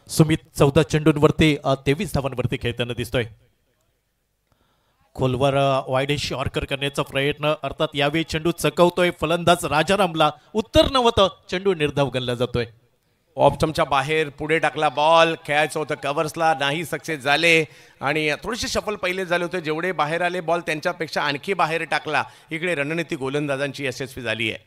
सुमित 14 चेंडूंवरती 23 धावांवरती खेळताना दिसतोय. खोलवर वाईड यॉर्कर करण्याचा प्रयत्न, अर्थात यावेळी चेंडू चकवतोय फलंदाज राजारामला, उत्तर नव्हतं, चेंडू निर्धाव गणला जातोय. ऑप्शनच्या बाहेर पुढे टाकला बॉल, खेळायचं होतं कव्हर्सला, नाही सक्सेस झाले आणि थोडेसे शफल पहिले झाले होते. जेवढे बाहेर आले बॉल त्यांच्यापेक्षा आणखी बाहेर टाकला. इकडे रणनीती गोलंदाजांची यशस्वी झाली आहे.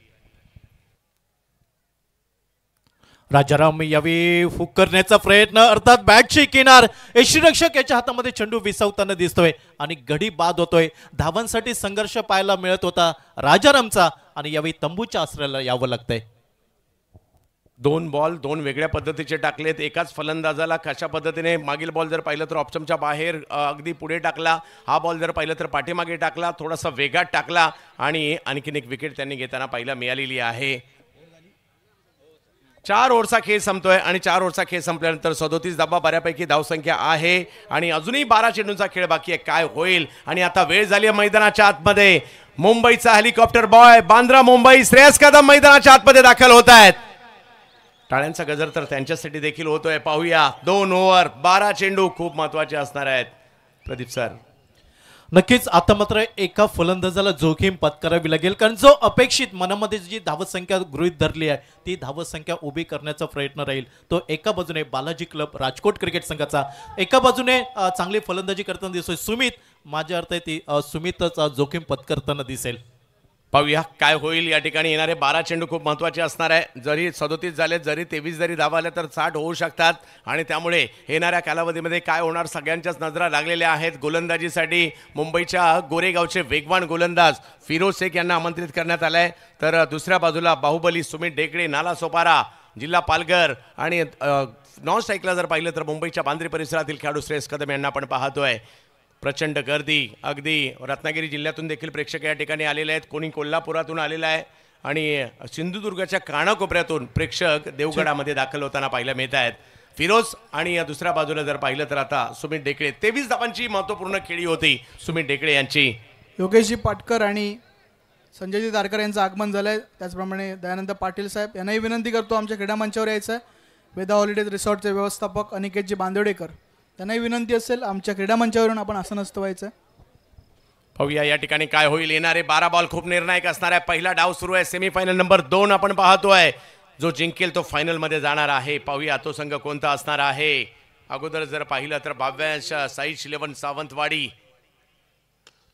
राजाराम यावेळी हुक करण्याचा प्रयत्न, अर्थात बॅटची किनार, यष्टीरक्षक याच्या हातामध्ये चेंडू विसावताना दिसतोय आणि गडी बाद होतोय. धावांसाठी संघर्ष पाहायला मिळत होता राजारामचा आणि यावेळी तंबूच्या आसऱ्याला यावं लागतंय. 2 बॉल 2 वेगळ्या पद्धतीचे टाकलेत. एकाच फलंदाजाला कशा पद्धतीने मागील बॉल जर पाहिलं तर ऑप्शनच्या बाहेर अगदी पुढे टाकला, हा बॉल जर पाहिलं तर पाठीमागे टाकला, थोडासा वेगात टाकला आणि आणखीन एक विकेट त्यांनी घेताना पाहायला मिळालेली आहे. 4 ओव्हरचा खेळ संपतोय आणि 4 ओव्हरचा खेळ संपल्यानंतर 37 धावा, बऱ्यापैकी धावसंख्या आहे आणि अजूनही 12 चेंडूंचा खेळ बाकी आहे. काय होईल? आणि आता वेळ झाली आहे मैदानाच्या आतमध्ये. मुंबईचा हेलिकॉप्टर बॉय बांद्रा मुंबई श्रेयस कदम मैदानाच्या आतमध्ये दाखल होत आहेत. टाळ्यांचा गजर तर त्यांच्यासाठी देखील होतोय. पाहूया 2 ओव्हर 12 चेंडू खूप महत्वाचे असणार आहेत. प्रदीप सर, नक्कीच आता मात्र एका फलंदाजाला जोखीम पत्करावी लागेल, कारण जो अपेक्षित मनामध्ये जी धावसंख्या गृहीत धरली आहे ती धावसंख्या उभी करण्याचा प्रयत्न राहील. तो एका बाजूने बालाजी क्लब राजकोट क्रिकेट संघाचा, एका बाजूने चांगली फलंदाजी करताना दिसतोय सुमित. माझ्या अर्थ आहे ती सुमितच जोखीम पत्करताना दिसेल. पाहूया काय होईल. या ठिकाणी येणारे 12 चेंडू खूप महत्त्वाचे असणार आहे. जरी 37 झाले, जरी 23 जरी धावा आल्या तर 60 होऊ शकतात आणि त्यामुळे येणाऱ्या कालावधीमध्ये काय होणार सगळ्यांच्याच नजरा लागलेल्या आहेत. गोलंदाजीसाठी मुंबईच्या गोरेगावचे वेगवान गोलंदाज फिरोज शेख यांना आमंत्रित करण्यात आलं आहे. तर दुसऱ्या बाजूला बाहुबली सुमित ढेकळे, नाला सोपारा, जिल्हा पालघर आणि नॉन स्ट्राईकला जर पाहिलं तर मुंबईच्या बांद्रे परिसरातील खेळाडू श्रेयस कदम यांना आपण पाहतोय. प्रचंड गर्दी, अगदी रत्नागिरी जिल्ह्यातून देखील प्रेक्षक या ठिकाणी आलेले आहेत. कोणी कोल्हापुरातून आलेला आहे आणि सिंधुदुर्गाच्या कानाकोपऱ्यातून प्रेक्षक देवगडामध्ये दाखल होताना पाहायला मिळत आहेत. फिरोज आणि दुसऱ्या बाजूला जर पाहिलं तर आता सुमित ढेकळे. 23 धावांची महत्त्वपूर्ण खेळी होती सुमित ढेकळे यांची. योगेशजी पाटकर आणि संजयजी दारकर यांचं आगमन झालं आहे. त्याचप्रमाणे दयानंद पाटील साहेब यांनाही विनंती करतो आमच्या क्रीडा मंचावर यायचं आहे. वेदा हॉलिडेज रिसॉर्टचे व्यवस्थापक अनिकेतजी बांदेवडेकर त्यांनाही विनंती असेल आमच्या क्रीडा मंचावरून आपण असं नसतं व्हायचं. पाहूया या ठिकाणी काय होईल. येणारे 12 बॉल खूप निर्णायक असणार आहे. पहिला डाव सुरू आहे. सेमीफायनल नंबर 2 आपण पाहतोय. जो जिंकेल तो फायनलमध्ये जाणार आहे. पाहूया तो संघ कोणता असणार आहे. अगोदर जर पाहिलं तर 22 साईज 11 सावंतवाडी.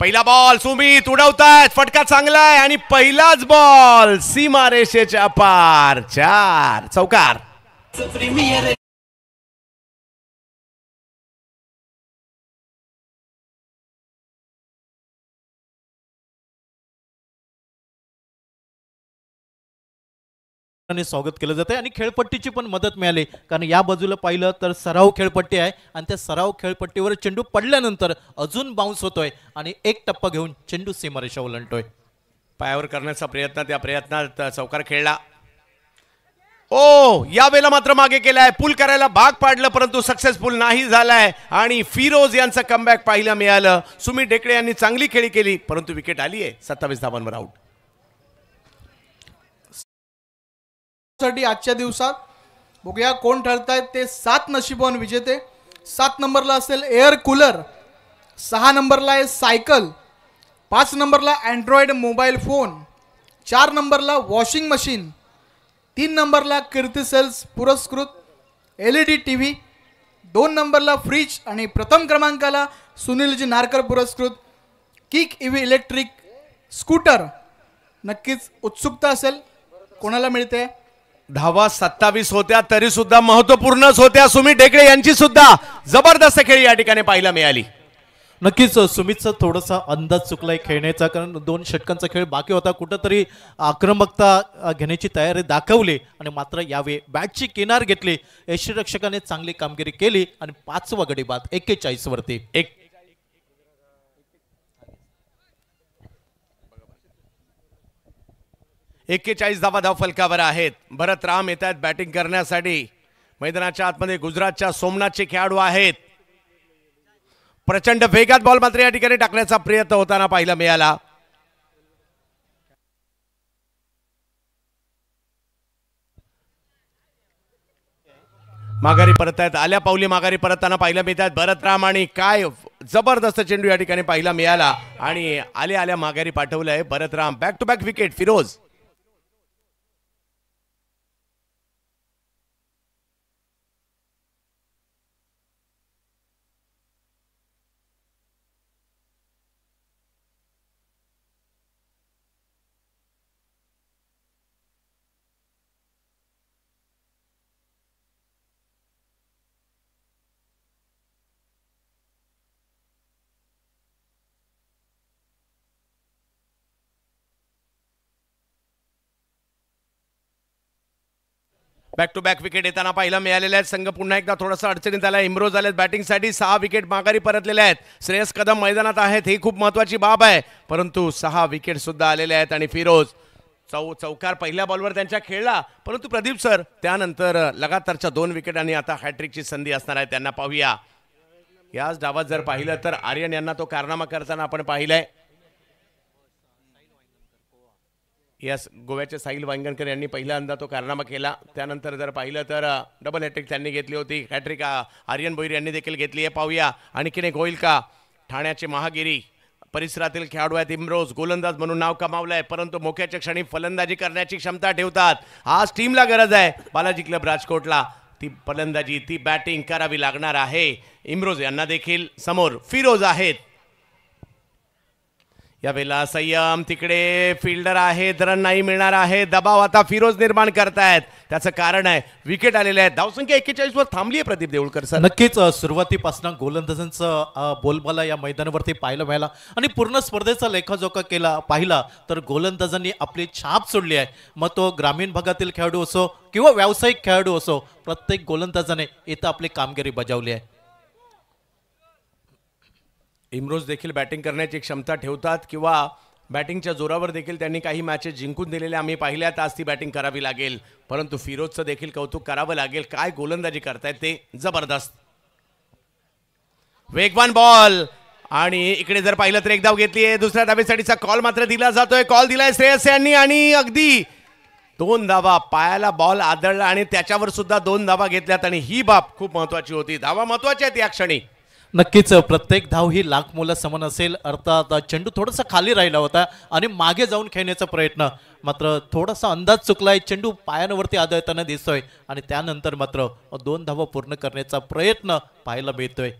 पहिला बॉल सुमित उडवतायत, फटका चांगला आहे आणि पहिलाच बॉल सीमारेषेच्या पार. 4 चौकार. स्वागत केलं जाते आणि खेळपट्टीची पण मदत मिळाली, कारण या बाजूला पाहिलं तर सराव खेळपट्टी आहे आणि त्या सराव खेळपट्टीवर चेंडू पडल्यानंतर अजून बाउन्स होतोय आणि एक टप्पा घेऊन चेंडू सीमारेषा ओलांडतोय. पायावर करण्याचा प्रयत्न, त्या प्रयत्नात चौकार खेळला. ओ यावेळेला मात्र मागे केलाय, पुल करायला भाग पाडलं परंतु सक्सेसफुल नाही झालाय आणि फिरोज यांचं कमबॅक पाहायला मिळालं. सुमित ढेकळे यांनी चांगली खेळी केली परंतु विकेट आली आहे. 27 धावांवर आउट. आजच्या दिवसात बघूया कोण ठरतायत ते 7 नशिबवान विजेते. 7 नंबरला असेल एअर कूलर, 6 नंबरला आहे सायकल, 5 नंबरला अँड्रॉइड मोबाईल फोन, 4 नंबरला वॉशिंग मशीन, 3 नंबरला कीर्ती सेल्स पुरस्कृत LED TV, 2 नंबरला फ्रीज आणि प्रथम क्रमांकाला सुनीलजी नारकर पुरस्कृत किक EV इलेक्ट्रिक स्कूटर. नक्कीच उत्सुकता असेल कोणाला मिळते. धावा 27 होत्या तरी सुद्धा महत्वपूर्णच होत्या. सुमित ढेकळे यांची सुद्धा जबरदस्त खेळी या ठिकाणी पाहायला मिळाली. नक्कीच सुमितचा थोडासा अंदाज चुकलाय खेळण्याचा, कारण 2 षटकांचा खेळ बाकी होता. कुठंतरी आक्रमकता घेण्याची तयारी दाखवली आणि मात्र यावेळी बॅटची किनार घेतली. यष्टीरक्षकाने चांगली कामगिरी केली आणि 5वा गडी बाद 41 वरती. 41 धावा धाव फलकावर आहेत. भरत राम येत आहेत बॅटिंग करण्यासाठी. मैदानाच्या आतमध्ये गुजरातच्या सोमनाथचे खेळाडू आहेत. प्रचंड वेगात बॉल मात्र या ठिकाणी टाकण्याचा प्रयत्न होताना पाहायला मिळाला. माघारी परत आहेत, आल्या पावली माघारी परतताना पाहिलं मिळतात भरत राम आणि काय जबरदस्त चेंडू या ठिकाणी पाहिला मिळाला आणि आल्या माघारी पाठवलंय Bharat Ram. Back to back wicket Firoz. Back to back wicket येताना पाहिला मिळालेल्या आहेत. संघ पुन्हा एकदा थोडासा अडचणीत आला. इम्रोज आलेत बॅटिंगसाठी. 6 विकेट माघारी परतलेल्या आहेत. श्रेयस कदम मैदानात आहेत, ही खूप महत्वाची बाब आहे. परंतु 6 विकेट सुद्धा आलेल्या आहेत आणि फिरोज चौकार पहिल्या बॉलवर त्यांच्या खेळला, परंतु प्रदीप सर त्यानंतर लगातारच्या 2 विकेट आणि आता हॅट्रिकची संधी असणार आहे त्यांना. पाहूया याच डावात जर पाहिलं तर आर्यन यांना तो कारनामा करताना आपण पाहिलंय. यस, गोव्याचे साहिल वांगणकर यांनी पहिल्यांदा तो कारनामा केला. त्यानंतर जर पाहिलं तर डबल हॅट्रिक त्यांनी घेतली होती. हॅट्रिक आर्यन भोईर यांनी देखील घेतली आहे. पाहूया आणखीन एक होईल का. ठाण्याचे महागिरी परिसरातील खेळाडू आहेत. इम्रोज गोलंदाज म्हणून नाव कमावलंय, परंतु मोक्याच्या क्षणी फलंदाजी करण्याची क्षमता ठेवतात. आज टीमला गरज आहे बालाजी क्लब राजकोटला ती फलंदाजी, ती बॅटिंग करावी लागणार आहे. इम्रोज यांना देखील समोर फिरोज आहेत. यावेळेला संयम, तिकडे फिल्डर आहेत, रन नाही मिळणार आहे. दबाव आता फिरोज निर्माण करतायत. त्याचं कारण आहे विकेट आलेले आहेत. धावसंख्या 41 वर थांबली आहे प्रदीप देऊळकर सर. नक्कीच सुरुवातीपासून गोलंदाजांचं बोलबाला या मैदानावरती पाहायला मिळाला आणि पूर्ण स्पर्धेचा लेखाजोखा केला पाहिला तर गोलंदाजांनी आपली छाप सोडली आहे. मग तो ग्रामीण भागातील खेळाडू असो किंवा व्यावसायिक खेळाडू असो, प्रत्येक गोलंदाजाने इथं आपली कामगिरी बजावली आहे. इम्रोज देखील बॅटिंग करण्याची क्षमता ठेवतात किंवा बॅटिंगच्या जोरावर देखील त्यांनी काही मॅचेस जिंकून दिलेल्या आम्ही पाहिल्यात. आज ती बॅटिंग करावी लागेल, परंतु फिरोजचं देखील कौतुक करावं लागेल. काय गोलंदाजी करतायत ते, जबरदस्त. वेगवान बॉल आणि इकडे जर पाहिलं तर एक धाव घेतली आहे. दुसऱ्या धावेसाठीचा कॉल मात्र दिला जातोय. कॉल दिलाय श्रेयस यांनी आणि अगदी 2 धावा. पायाला बॉल आदळला आणि त्याच्यावर सुद्धा 2 धावा घेतल्यात आणि ही बाब खूप महत्वाची होती. धावा महत्वाच्या आहेत या क्षणी. नक्कीच प्रत्येक धाव ही लाख मोला समान असेल. अर्थात चेंडू थोडासा खाली राहिला होता आणि मागे जाऊन खेळण्याचा प्रयत्न, मात्र थोडासा अंदाज चुकलाय. चेंडू पायांवरती आदळताना दिसतोय आणि त्यानंतर मात्र 2 धावा पूर्ण करण्याचा प्रयत्न पाहायला मिळतोय.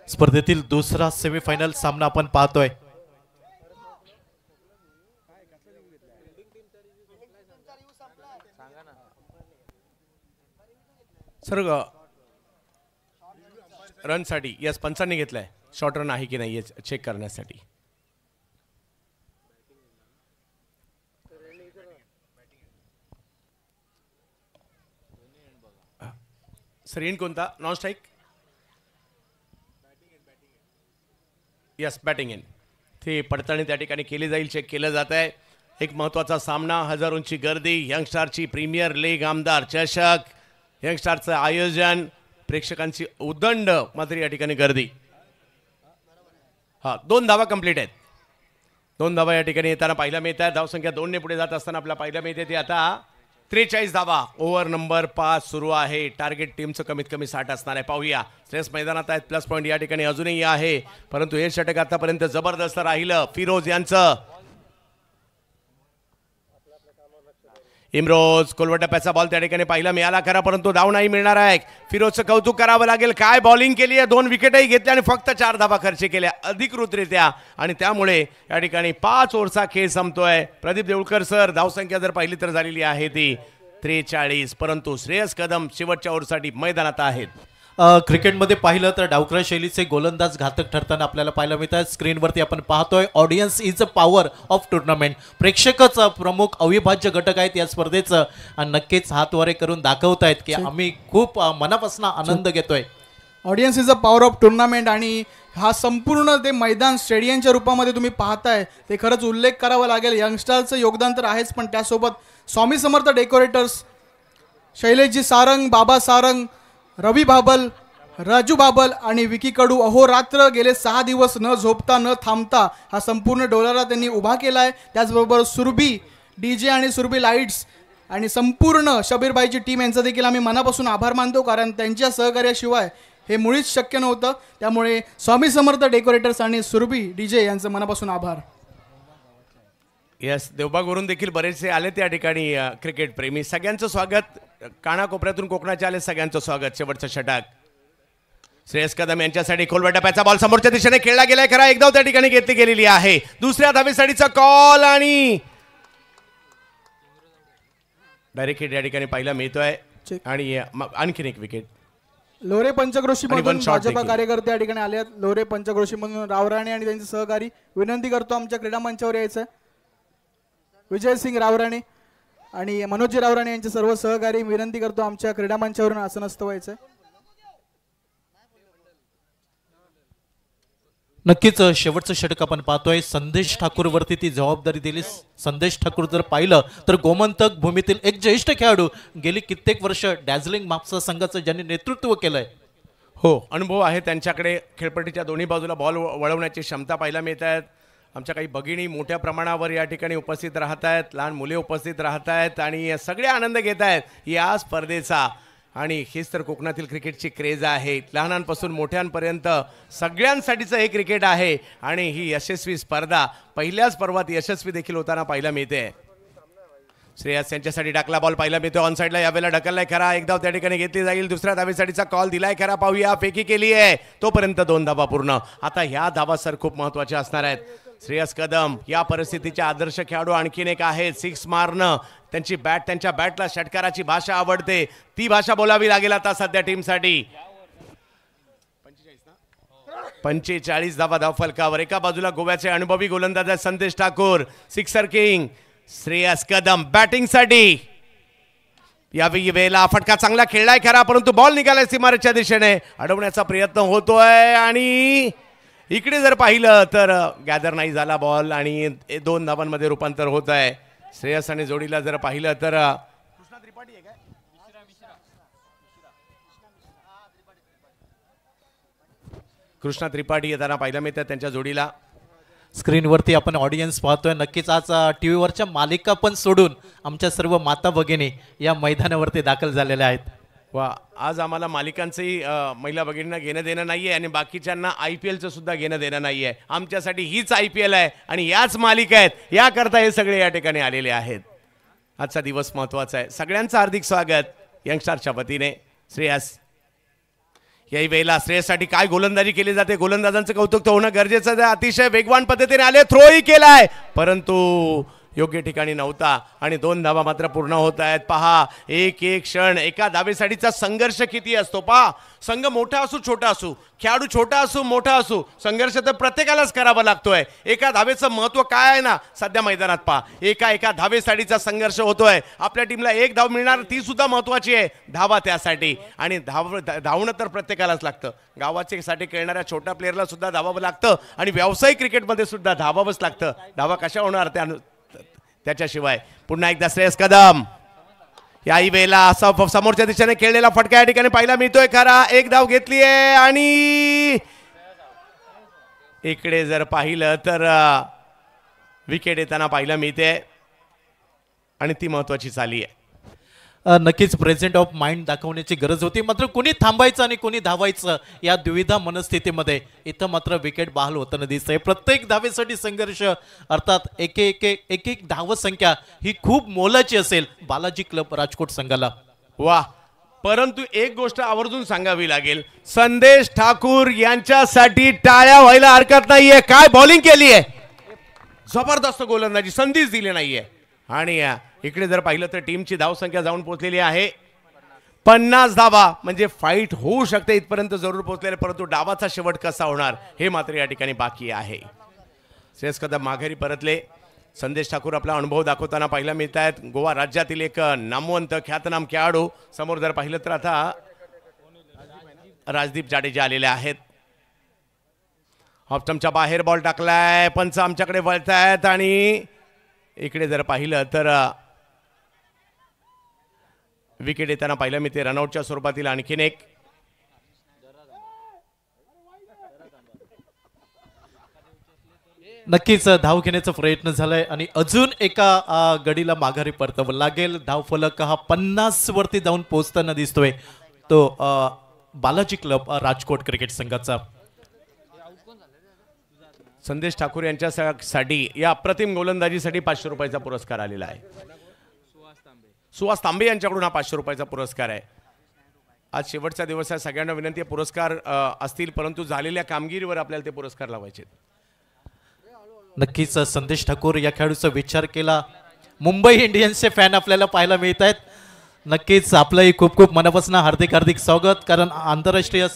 स्पर्धेतील दुसरा सेमीफायनल सामना आपण पाहतोय. सर रनसाठी यस पंचांनी घेतलाय. शॉर्ट रन आहे की नाही चेक करण्यासाठी. सर इन कोणता, non strike. Yes batting in. ती पडताळणी त्या ठिकाणी केली जाईल, चेक केलं जात आहे. एक महत्वाचा सामना, हजारोंची गर्दी, यंगस्टारची प्रीमियर लीग आमदार चषक, यंगस्टारचं आयोजन, प्रेक्षकांची उदंड मात्र या ठिकाणी गर्दी. 2 धावा कंप्लीट आहेत. 2 धावा या ठिकाणी येताना पाहायला मिळत आहे. धावसंख्या 2 ने पुढे जात असताना आपल्याला पाहायला मिळते ती आता 43 धावा. ओव्हर नंबर 5 सुरू आहे. टार्गेट टीमचं कमीत कमी 60 असणार आहे. पाहूया श्रेयस मैदानात आहेत. प्लस पॉईंट या ठिकाणी अजूनही आहे, परंतु हे षटक आतापर्यंत जबरदस्त राहिलं फिरोज यांचं. इम्रोज कोलवटप्प्याचा बॉल त्या ठिकाणी पाहिला मिळाला खरा, परंतु धाव नाही मिळणार आहे. फिरोजचं कौतुक करावं लागेल. काय बॉलिंग केली आहे. 2 विकेटही घेतल्या आणि फक्त 4 धावा खर्च केल्या अधिकृतरित्या आणि त्यामुळे या ठिकाणी 5 ओव्हरचा खेळ संपतोय. प्रदीप देऊळकर सर, धावसंख्या जर पाहिली तर झालेली आहे ती 43, परंतु श्रेयस कदम शेवटच्या ओव्हरसाठी मैदानात आहेत. क्रिकेटमध्ये पाहिलं तर डावक्रा शैलीचे गोलंदाज घातक ठरताना आपल्याला पाहायला मिळतात. स्क्रीनवरती आपण पाहतोय audience is a power of tournament. प्रेक्षकच प्रमुख अविभाज्य घटक आहेत या स्पर्धेचं आणि नक्कीच हातवारे करून दाखवतायत की आम्ही खूप मनापासून आनंद घेतोय. Audience is a power of tournament आणि हा संपूर्ण ते मैदान स्टेडियमच्या रूपामध्ये तुम्ही पाहताय ते खरंच उल्लेख करावा लागेल. यंगस्टरचं योगदान तर आहेच, पण त्यासोबत स्वामी समर्थ डेकोरेटर्स, शैलेशजी सारंग, बाबा सारंग, रवी बाबल, राजू बाबल आणि विकी कडू अहोरात्र गेले 6 दिवस न झोपता न थांबता हा संपूर्ण डोलारा त्यांनी उभा केला आहे. त्याचबरोबर सुरभी DJ आणि सुरभी लाईट्स आणि संपूर्ण शबीरबाईची टीम यांचा देखील आम्ही मनापासून आभार मानतो, कारण त्यांच्या सहकार्याशिवाय हे मुळीच शक्य नव्हतं. त्यामुळे स्वामी समर्थ डेकोरेटर्स आणि सुरभी DJ यांचं मनापासून आभार. यस, देवबागवरून देखील बरेचसे आले त्या ठिकाणी क्रिकेट प्रेमी. सगळ्यांचं स्वागत. कानाकोपऱ्यातून कोकणाचे आले, सगळ्यांचं स्वागत. शेवटचं षटक श्रेयस कदम यांच्यासाठी खोलवर टप्प्याचा बॉल समोरच्या दिशेने खेळला गेलाय. खरा एक धाव त्या ठिकाणी घेतली गेलेली आहे. दुसऱ्या धावेसाठीचा कॉल आणि डायरेक्ट हिट या ठिकाणी पाहायला मिळतोय. आणि आणखीन एक विकेट. लोरे पंचक्रोशी मधून one shot भाजपा देखील. कार्यकर्ते या ठिकाणी आले आहेत. लोरे पंचक्रोशी मधून रावराणे आणि त्यांचे सहकारी. विनंती करतो आमच्या क्रीडा मंचावर यायचं. विजय सिंग रावराणे आणि मनोजी रावराणे यांचे सर्व सहकारी विनंती करतो आमच्या क्रीडा मंचावरून आसनस्थ व्हायचं. नक्कीच शेवटचं षटक आपण पाहतोय. संदेश ठाकूर वरती ती जबाबदारी दिली. संदेश ठाकूर जर पाहिलं तर गोमंतक भूमीतील एक ज्येष्ठ खेळाडू, गेली कित्येक वर्ष डॅझलिंग मापसा संघाचं ज्यांनी नेतृत्व केलंय. हो, अनुभव आहे त्यांच्याकडे. खेळपट्टीच्या दोन्ही बाजूला बॉल वळवण्याची क्षमता पाहायला मिळत आहेत. आमच्या काही भगिनी मोठ्या प्रमाणावर या ठिकाणी उपस्थित राहत आहेत, लहान मुले उपस्थित राहत आहेत आणि सगळे आनंद घेत आहेत या स्पर्धेचा. आणि हेच तर कोकणातील क्रिकेटची क्रेज आहे. लहानांपासून मोठ्यांपर्यंत सगळ्यांसाठीचं हे क्रिकेट आहे. आणि ही यशस्वी स्पर्धा पहिल्याच पर्वात यशस्वी देखील होताना पाहायला मिळते. श्रेयस यांच्यासाठी टाकला बॉल पाहायला मिळतो. ऑन साईडला यावेळेला ढकललाय खरा. एक धाव त्या ठिकाणी घेतली जाईल. दुसऱ्या धावेसाठीचा कॉल दिलाय खरा. पाहूया, फेकी केली आहे तोपर्यंत 2 धावा पूर्ण. आता ह्या धावा सर खूप महत्वाच्या असणार आहेत. श्रेयस कदम या परिस्थितीचे आदर्श खेळाडू आणखीन एक आहेत. 6 मारणं, त्यांची बॅट, त्यांच्या बॅटला षटकाराची भाषा आवडते. ती भाषा बोलावी लागेल आता सध्या टीमसाठी. 45 धावा धावफलकावर. एका बाजूला गोव्याचे अनुभवी गोलंदाज संदेश ठाकूर, सिक्सर किंग श्रेयस कदम बॅटिंगसाठी. या वेळेला फटका चांगला खेळलाय खरा, परंतु बॉल निघालाय सीमारेच्या दिशेने. अडवण्याचा प्रयत्न होतोय आणि इकडे जर पाहिलं तर गॅदर नाही झाला बॉल आणि 2 धावांमध्ये रूपांतर होत आहे. श्रेयस आणि जोडीला जर पाहिलं तर कृष्णा त्रिपाठी येताना पाहायला मिळतात त्यांच्या जोडीला. स्क्रीनवरती आपण ऑडियन्स पाहतोय. नक्कीच आज टीव्हीवरच्या मालिका पण सोडून आमच्या सर्व माता भगिनी या मैदानावरती दाखल झालेल्या आहेत. वा, आज आम्हाला मालिकांचंही महिला भगिनींना घेणं देणं नाही आहे आणि बाकीच्यांना IPLचं सुद्धा घेणं देणं नाही आहे. आमच्यासाठी हीच IPL आहे आणि याच मालिका आहेत. याकरता हे सगळे या ठिकाणी आलेले आहेत. आजचा दिवस महत्त्वाचा आहे. सगळ्यांचं हार्दिक स्वागत यंगस्टारच्या वतीने. श्रेयस, याही वेळेला श्रेयससाठी काय गोलंदाजी केली जाते. गोलंदाजांचं कौतुक तर होणं गरजेचं आहे. अतिशय वेगवान पद्धतीने आले, थ्रोही केलाय परंतु योग्य ठिकाणी नव्हता आणि 2 धावा मात्र पूर्ण होत आहेत. पहा, एक क्षण, एका धावेसाठीचा संघर्ष किती असतो. पहा, संघ मोठा असू छोटा असू, खेळाडू छोटा असू मोठा असू, संघर्ष तर प्रत्येकालाच करावा लागतोय. एका धावेचं महत्त्व काय आहे ना सध्या मैदानात पहा. एका धावेसाठीचा संघर्ष होतोय. आपल्या टीमला 1 धाव मिळणार, ती सुद्धा महत्त्वाची आहे. धावा त्यासाठी आणि धावणं तर प्रत्येकालाच लागतं. गावाचे साठी खेळणाऱ्या छोट्या प्लेअरला सुद्धा धावावं लागतं आणि व्यावसायिक क्रिकेटमध्ये सुद्धा धावावंच लागतं. धावा कशा होणार त्याच्याशिवाय. पुन्हा एकदा श्रेयस कदम. याही वेळेला समोरच्या दिशेने खेळलेला फटका या ठिकाणी पाहायला मिळतोय खरा. 1 धाव घेतली आहे आणि इकडे जर पाहिलं तर विकेट येताना पाहायला मिळते आणि ती महत्वाची झाली आहे. नक्कीच प्रेझेंट ऑफ माइंड दाखवण्याची गरज होती. मात्र कोणी थांबायचं आणि कोणी धावायचं या द्विधा मनस्थितीमध्ये इथं मात्र विकेट बहाल होताना दिसतंय. प्रत्येक धावेसाठी संघर्ष, अर्थात एक धावसंख्या ही खूप मोलाची असेल बालाजी क्लब राजकोट संघाला. वा, परंतु एक गोष्ट आवर्जून सांगावी लागेल. संदेश ठाकूर यांच्यासाठी टाळ्या व्हायला हरकत नाहीये. काय बॉलिंग केली आहे, जबरदस्त गोलंदाजी, संधीच दिली नाहीये. आणि इकडे जर पाहिलं तर टीमची धावसंख्या जाऊन पोहोचलेली आहे 50 धावा. म्हणजे फाईट होऊ शकते इथपर्यंत जरूर पोहोचलेले, परंतु डावाचा शेवट कसा होणार हे मात्र या ठिकाणी बाकी आहे. श्रेयस कदम माघारी परतले. संदेश ठाकूर आपला अनुभव दाखवताना पाहायला मिळत आहेत. गोवा राज्यातील एक नामवंत ख्यातनाम खेळाडू. समोर जर पाहिलं तर आता राजदीप जाडेजा आलेले आहेत. ऑफस्टंपच्या बाहेर बॉल टाकलाय. पंच आमच्याकडे वळतायत आणि इकडे जर पाहिलं तर विकेट येताना पाहिलं मी ते रनआउटच्या स्वरूपातील आणखीन एक. नक्कीच धाव घेण्याचा प्रयत्न झालाय आणि अजून एका गडीला माघारी परतावं लागेल. धावफलक हा 50 वरती जाऊन पोहोचताना दिसतोय तो बालाजी क्लब राजकोट क्रिकेट संघाचा. संदेश ठाकूर यांच्यासाठी या अप्रतिम गोलंदाजीसाठी 500 रुपयाचा पुरस्कार आलेला आहे. सुहास तांबे यांच्याकडून हा 500 रुपयाचा पुरस्कार आहे. आज शेवटचा दिवस आहे. सगळ्यांना विनंती आहे, पुरस्कार असतील परंतु झालेल्या कामगिरीवर आपल्याला ते पुरस्कार लावायचे. नक्कीच संदेश ठाकूर या खेळाडूचा विचार केला. मुंबई इंडियन्सचे फॅन आपल्याला पाहायला मिळत आहेत. नक्कीच आपलंही खूप खूप मनापासून हार्दिक हार्दिक स्वागत. कारण आंतरराष्ट्रीय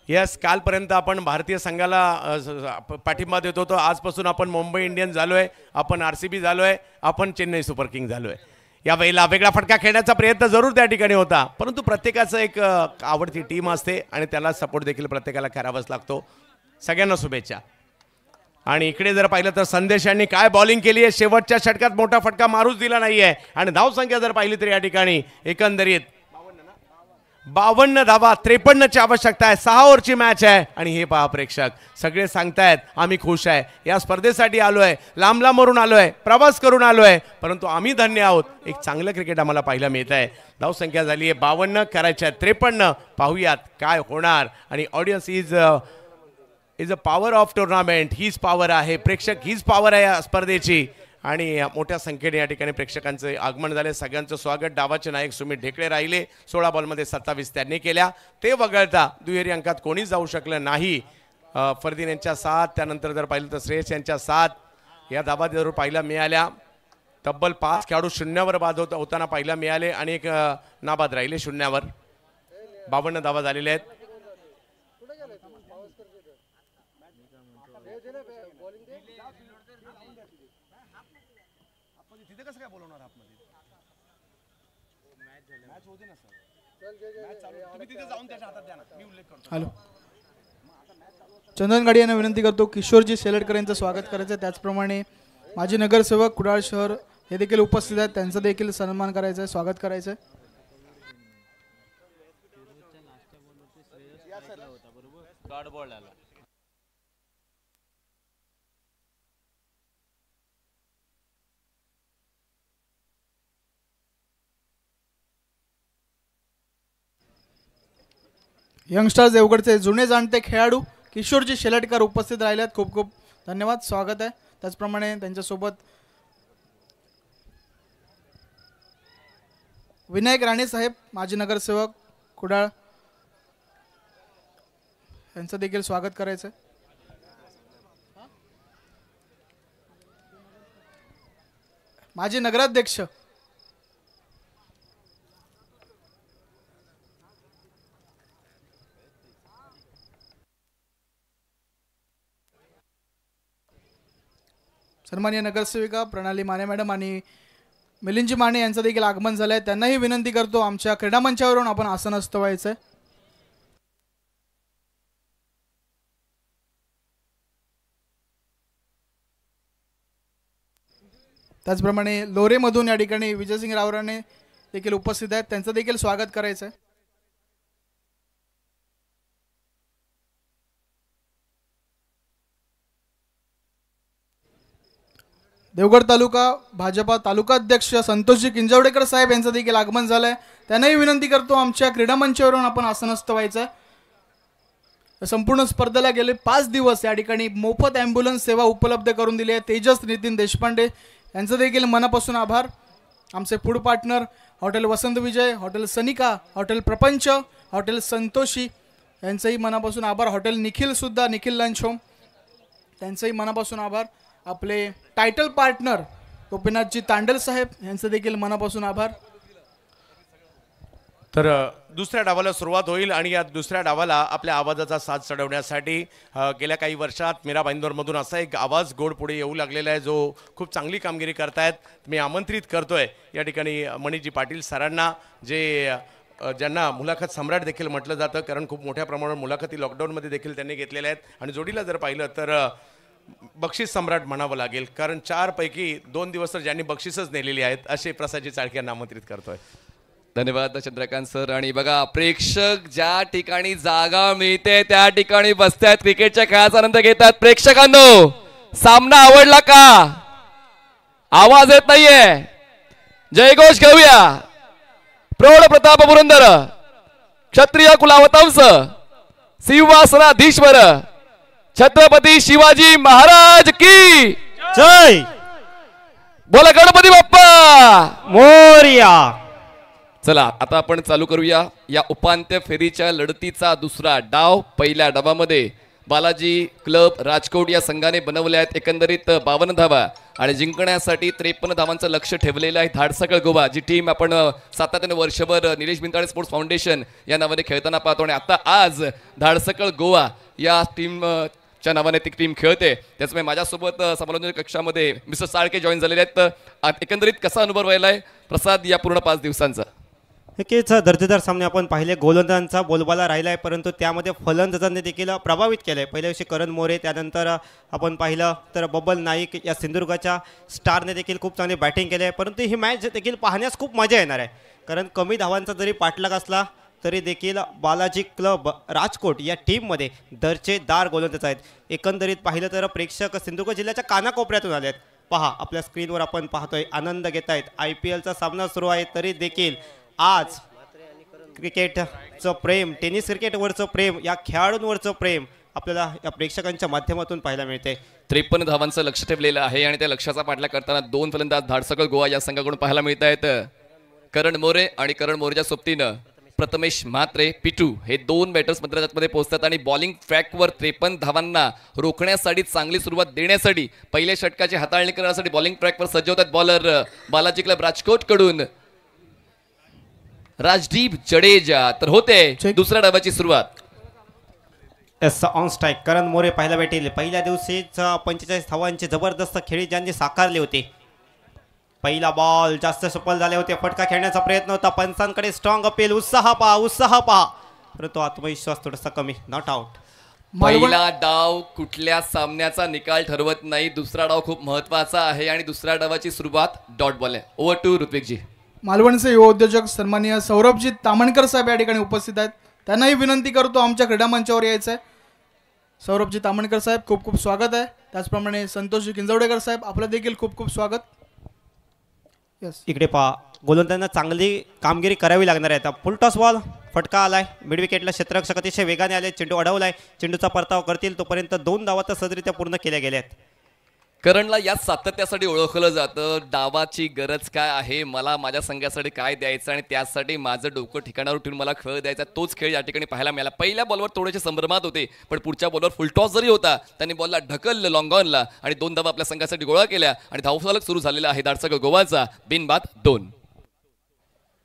यस, कालपर्यंत आपण भारतीय संघाला पाठिंबा देत होतो. आजपासून आपण मुंबई इंडियन्स झालोय, आपण RCB झालोय, आपण चेन्नई सुपर किंग झालोय. या वेळेला वेगळा फटका खेळण्याचा प्रयत्न जरूर त्या ठिकाणी होता, परंतु प्रत्येकाचं एक आवडती टीम असते आणि त्याला सपोर्ट देखील प्रत्येकाला करावाच लागतो. सगळ्यांना शुभेच्छा. आणि इकडे जर पाहिलं तर संदेश यांनी काय बॉलिंग केली आहे. शेवटच्या षटकात मोठा फटका मारूच दिला नाहीये आणि धावसंख्या जर पाहिली तर या ठिकाणी एकंदरीत 52 धावा, 53ची आवश्यकता आहे. 6 ओव्हरची मॅच आहे आणि हे पहा प्रेक्षक सगळे सांगतायत आम्ही खुश आहे, या स्पर्धेसाठी आलोय, लांब लांबवरून आलोय, प्रवास करून आलोय, परंतु आम्ही धन्य आहोत. एक चांगलं क्रिकेट आम्हाला पाहायला मिळत आहे. धावसंख्या झाली आहे 52, करायच्या 53. पाहूयात काय होणार. आणि audience is a power of tournament. हीच पॉवर आहे प्रेक्षक, हीच पॉवर आहे या स्पर्धेची. आणि मोठ्या संख्येने या ठिकाणी प्रेक्षकांचे आगमन झाले. सगळ्यांचं स्वागत. डावाचे नायक सुमित ढेकळे राहिले. 16 बॉलमध्ये 27 त्यांनी केल्या. ते वगळता दुहेरी अंकात कोणीच जाऊ शकलं नाही. फरदीन यांच्या 7, त्यानंतर जर पाहिलं तर श्रेयस यांच्या 7 या धावा जरूर पाहायला मिळाल्या. तब्बल 5 खेळाडू शून्यावर बाद होताना पाहायला मिळाले आणि एक नाबाद राहिले शून्यावर. 52 धावा झालेल्या आहेत. हॅलो, चंदन गाडी यांना विनंती करतो किशोरजी शेलडकर यांचं स्वागत करायचं. त्याचप्रमाणे माजी नगरसेवक कुडाळ शहर हे देखील उपस्थित आहेत, त्यांचा देखील सन्मान करायचा आहे, स्वागत करायचं आहे. यंगस्टर्स देवगडचे जुने जाणते खेळाडू किशोरजी शेलटकर उपस्थित राहिलेत. खूप खूप धन्यवाद, स्वागत आहे. त्याचप्रमाणे त्यांच्यासोबत विनायक राणे साहेब माजी नगरसेवक कुडाळ यांचं देखील स्वागत करायचं. माजी नगराध्यक्ष सन्माननीय नगरसेविका प्रणाली माने मॅडम आणि मिलिंदजी माने यांचं देखील आगमन झालं आहे. त्यांनाही विनंती करतो आमच्या क्रीडा मंचावरून आपण आसनस्थ व्हायचं आहे. त्याचप्रमाणे लोरेमधून या ठिकाणी विजयसिंग रावराणे देखील उपस्थित आहेत, त्यांचं देखील स्वागत करायचं आहे. देवगड तालुका भाजपा तालुका अध्यक्ष संतोषजी किंजवडेकर साहेब यांचं देखील आगमन झालंय. त्यांनाही विनंती करतो आमच्या क्रीडा मंचावरून आपण आसनस्थ व्हायचं. संपूर्ण स्पर्धेला गेले 5 दिवस या ठिकाणी मोफत ॲम्ब्युलन्स सेवा उपलब्ध करून दिली आहे. तेजस नितीन देशपांडे यांचं देखील मनापासून आभार. आमचे फूड पार्टनर हॉटेल वसंत विजय, हॉटेल सनिका, हॉटेल प्रपंच, हॉटेल संतोषी यांचंही मनापासून आभार. हॉटेल निखिलसुद्धा, निखिल लंच होम, त्यांचंही मनापासून आभार. आपले टायटल पार्टनर गोपीनाथजी तांडल साहेब यांचं देखील मनापासून आभार. तर दुसऱ्या डावाला सुरुवात होईल आणि या दुसऱ्या डावाला आपल्या आवाजाचा साथ चढवण्यासाठी गेल्या काही वर्षात मीरा भाईंदरमधून असा एक आवाज गोड पुढे येऊ लागलेला आहे जो खूप चांगली कामगिरी करतायत. मी आमंत्रित करतोय या ठिकाणी मणिजी पाटील सरांना, जे ज्यांना मुलाखत सम्राट देखील म्हटलं जातं, कारण खूप मोठ्या प्रमाणावर मुलाखती लॉकडाऊनमध्ये देखील त्यांनी घेतलेल्या आहेत. आणि जोडीला जर पाहिलं तर बक्षीस सम्राट म्हणावं लागेल, कारण 4 पैकी 2 दिवस तर ज्यांनी बक्षीसच नेलेली आहेत असे प्रसादजी चाळके यांना आमंत्रित करतोय. धन्यवाद चंद्रकांत सर. आणि बघा, प्रेक्षक ज्या ठिकाणी जागा मिळते त्या ठिकाणी बसतात, क्रिकेटच्या खेळाचा आनंद घेतात. प्रेक्षकांनो सामना आवडला का? आवाज येत नाहीये. जयघोष घेऊया. प्रौढ प्रताप पुरंदर क्षत्रिय कुलावतांस सिंहासनाधीश्वर छत्रपती शिवाजी महाराज की जय. बोला गणपती बाप्पा मोरया. चला आता आपण चालू करूया या उपांत्य फेरीच्या लढतीचा दुसरा डाव. पहिल्या डावामध्ये बालाजी क्लब राजकोट या संघाने बनवले आहेत एकंदरीत 52 धावा आणि जिंकण्यासाठी 53 धावांचं लक्ष ठेवलेलं आहे धाडसकळ गोवा, जी टीम आपण सातत्याने वर्षभर निलेश बिंदाळे स्पोर्ट्स फाउंडेशन या नावाने खेळताना पाहतो. आणि आता आज धाडसकळ गोवा या टीमच्या नावाने ती टीम खेळते. त्याचमुळे माझ्यासोबत समालोचन कक्षामध्ये मिस्टर साळके जॉईन झालेले आहेत. एकंदरीत कसा अनुभव राहिलाय प्रसाद या पूर्ण 5 दिवसांचा? नक्कीच दर्जेदार सामने आपण पाहिले. गोलंदाजांचा बोलबाला राहिला आहे, परंतु त्यामध्ये फलंदाजांनी देखील प्रभावित केलं आहे. पहिल्या दिवशी करण मोरे, त्यानंतर आपण पाहिलं तर बबल नाईक या सिंधुदुर्गाच्या स्टारने देखील खूप चांगली बॅटिंग केली आहे. परंतु ही मॅच देखील पाहण्यास खूप मजा येणार आहे, कारण कमी धावांचा जरी पाठलाग असला तरी देखील बालाजी क्लब राजकोट या टीममध्ये दर्जेदार गोलंदाज आहेत. एकंदरीत पाहिलं तर प्रेक्षक सिंधुदुर्ग जिल्ह्याच्या कानाकोपऱ्यातून आले आहेत. पहा आपल्या स्क्रीनवर आपण पाहतोय, आनंद घेत आहेत. IPLचा सामना सुरू आहे तरी देखील आज क्रिकेटचं प्रेम, टेनिस क्रिकेटवरचं प्रेम, या खेळाडूंवरचं प्रेम आपल्याला या प्रेक्षकांच्या माध्यमातून पाहायला मिळते. 53 धावांचं लक्ष ठेवलेलं आहे आणि त्या लक्ष्याचा पाठलाग करताना 2 फलंदाज धाडसकळ गोवा या संघाकडून पाहायला मिळत आहेत. करण मोरे आणि करण मोरेच्या सोबतीनं प्रथमेश म्हात्रे, पिटू हे 2 बॅटर्स मध्ये पोहोचतात आणि बॉलिंग ट्रॅकवर 53 धावांना रोखण्यासाठी, चांगली सुरुवात देण्यासाठी, पहिल्या षटकाची हाताळणी करण्यासाठी बॉलिंग ट्रॅकवर सज्ज होतात बॉलर बालाजी क्लब राजकोट कडून राजदीप जडेजा. तर होते दुसऱ्या डावाची सुरुवात. ऑन स्ट्राईक करण मोरे पाहायला भेटेल. पहिल्या दिवशीच 45 धावांची जबरदस्त खेळी ज्यांनी साकारली होती. पहिला बॉल जास्त सफल झाले होते. फटका खेळण्याचा प्रयत्न होता. पंचांकडे स्ट्रॉंग अपील. उत्साह पहा, परंतु आत्मविश्वास थोडासा कमी. Not out. पहिला डाव कुठल्या सामन्याचा निकाल ठरवत नाही. दुसरा डाव खूप महत्वाचा आहे आणि दुसऱ्या डावाची सुरुवात डॉट बॉल आहे. Over to Ritwikji. मालवणचे युवा उद्योजक सन्माननीय सौरभजी तामणकर साहेब या ठिकाणी उपस्थित आहेत. त्यांनाही विनंती करतो आमच्या क्रीडा मंचावर यायचं आहे. सौरभजी तामणकर साहेब खूप खूप स्वागत आहे. त्याचप्रमाणे संतोषजी किंजवडेकर साहेब आपलं देखील खूप खूप स्वागत. यस, इकडे पहा, गोलंदाजांना चांगली कामगिरी करावी लागणार आहे. आता फुल टॉस बॉल, फटका आलाय. मिड विकेटला क्षेत्ररक्षक अतिशय वेगाने आले. चेंडू अडवलाय. चेंडूचा परताव करतील तोपर्यंत 2 धावा तर सहजरित्या पूर्ण केल्या गेल्या आहेत. करणला या सातत्यासाठी ओळखलं जातं. डावाची गरज काय आहे, मला माझ्या संघासाठी काय द्यायचं आणि त्यासाठी माझं डोकं ठिकाणावर ठेवून मला खेळ द्यायचा, तोच खेळ या ठिकाणी पाहायला मिळाला. पहिल्या बॉलवर थोडेसे संभ्रमात होते, पण पुढच्या बॉलवर फुल टॉस जरी होता त्यांनी बॉलला ढकललं लॉंग ऑनला आणि 2 धावा आपल्या संघासाठी गोळा केल्या आणि धावफलक सुरू झालेला आहे धाडसकळ गोवाचा. बिनबाद 2.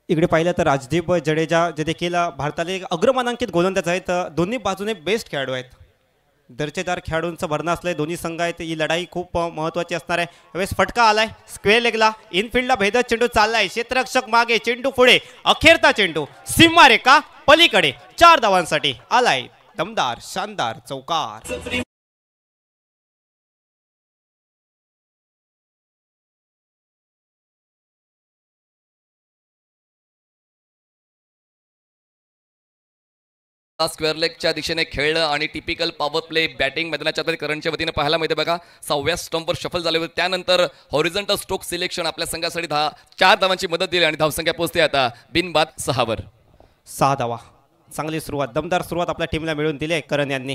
इकडे पाहिलं तर राजदीप जडेजा जे देखील भारताला एक अग्रमानांकित गोलंदाज आहेत. दोन्ही बाजूने बेस्ट खेळाडू आहेत. दर्जेदार खेळाडूंचं भरणं असलंय. दोन्ही संघ आहेत. ही लढाई खूप महत्त्वाची असणार आहे. यावेळेस फटका आलाय. स्क्वेअर लेगला इनफिल्डला भेदत चेंडू चाललाय. क्षेत्ररक्षक मागे, चेंडू पुढे. अखेरचा चेंडू सीमारेखा पलीकडे. 4 धावांसाठी आलाय दमदार शानदार चौकार. स्क्वेअर लेगच्या दिशेने खेळलं आणि टिपिकल पॉवर प्ले बॅटिंग मैदानाच्या करणच्या वतीने पाहायला मिळते. बघा 6व्या स्टंपवर शफल झाले होते. त्यानंतर हॉरिझॉन्टल स्ट्रोक सिलेक्शन आपल्या संघासाठी 4 धावांची मदत दिली आणि धावसंख्या पोहोचते आता बिनबाद 6वर. 6 धावा. चांगली सुरुवात, दमदार सुरुवात आपल्या टीमला मिळवून दिली आहे करण यांनी.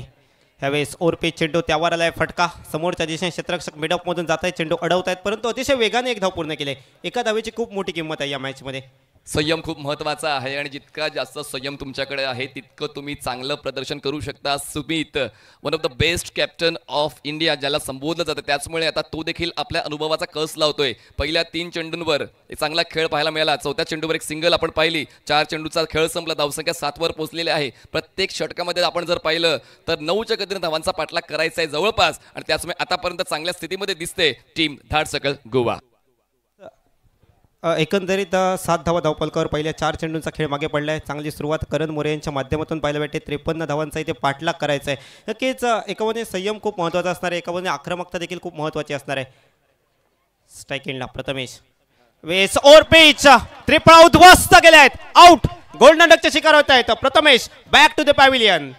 ह्यावेळेस ओरपी चेंडू त्यावर आलाय. फटका समोरच्या दिशेने क्षेत्ररक्षक मिडअपमधून जात आहेत. चेंडू अडवत आहेत, परंतु अतिशय वेगाने 1 धाव पूर्ण केले. एका धावेची खूप मोठी किंमत आहे या मॅचमध्ये. संयम खूप महत्त्वाचा आहे आणि जितका जास्त संयम तुमच्याकडे आहे तितकं तुम्ही चांगलं प्रदर्शन करू शकता. Sumit one of the best captain of India ज्याला संबोधलं जातं, त्याचमुळे आता तो देखील आपल्या अनुभवाचा कस लावतोय. पहिल्या 3 चेंडूंवर चांगला खेळ पाहायला मिळाला. 4थ्या चेंडूवर एक सिंगल आपण पाहिली. 4 चेंडूचा खेळ संपला. धावसंख्या 7वर पोहोचलेली आहे. प्रत्येक षटकामध्ये आपण जर पाहिलं तर 9च्या गतीने धावांचा पाठलाग करायचा आहे जवळपास आणि त्याचमुळे आतापर्यंत चांगल्या स्थितीमध्ये दिसते टीम धाडसकळ गोवा. एकंदरीत 7 धावा धावपलकावर पहिल्या 4 चेंडूंचा खेळ मागे पडला आहे. चांगली सुरुवात करण मोरे यांच्या माध्यमातून पाहायला भेटते. 53 धावांचा इथे पाठलाग करायचा आहे. नक्कीच एकामध्ये संयम खूप महत्त्वाचा असणार आहे. एकामध्ये आक्रमकता देखील खूप महत्त्वाची असणार आहे. स्ट्राईक एंडला प्रथमेश वेस ओर पिच त्रिफळा उद्ध्वस्त केले आहेत. आउट. गोल्डन डकचे शिकार होत आहेत. Prathamesh back to the pavilion.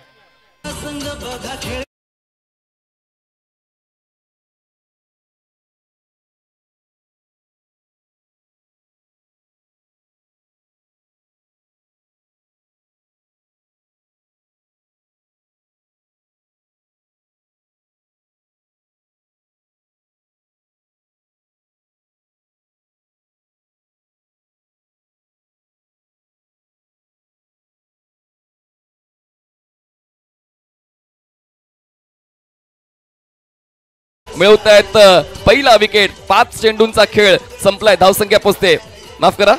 मिळवत आहेत पहिला विकेट. 5 चेंडूंचा खेळ संपलाय, धावसंख्या पोहोचते, माफ करा,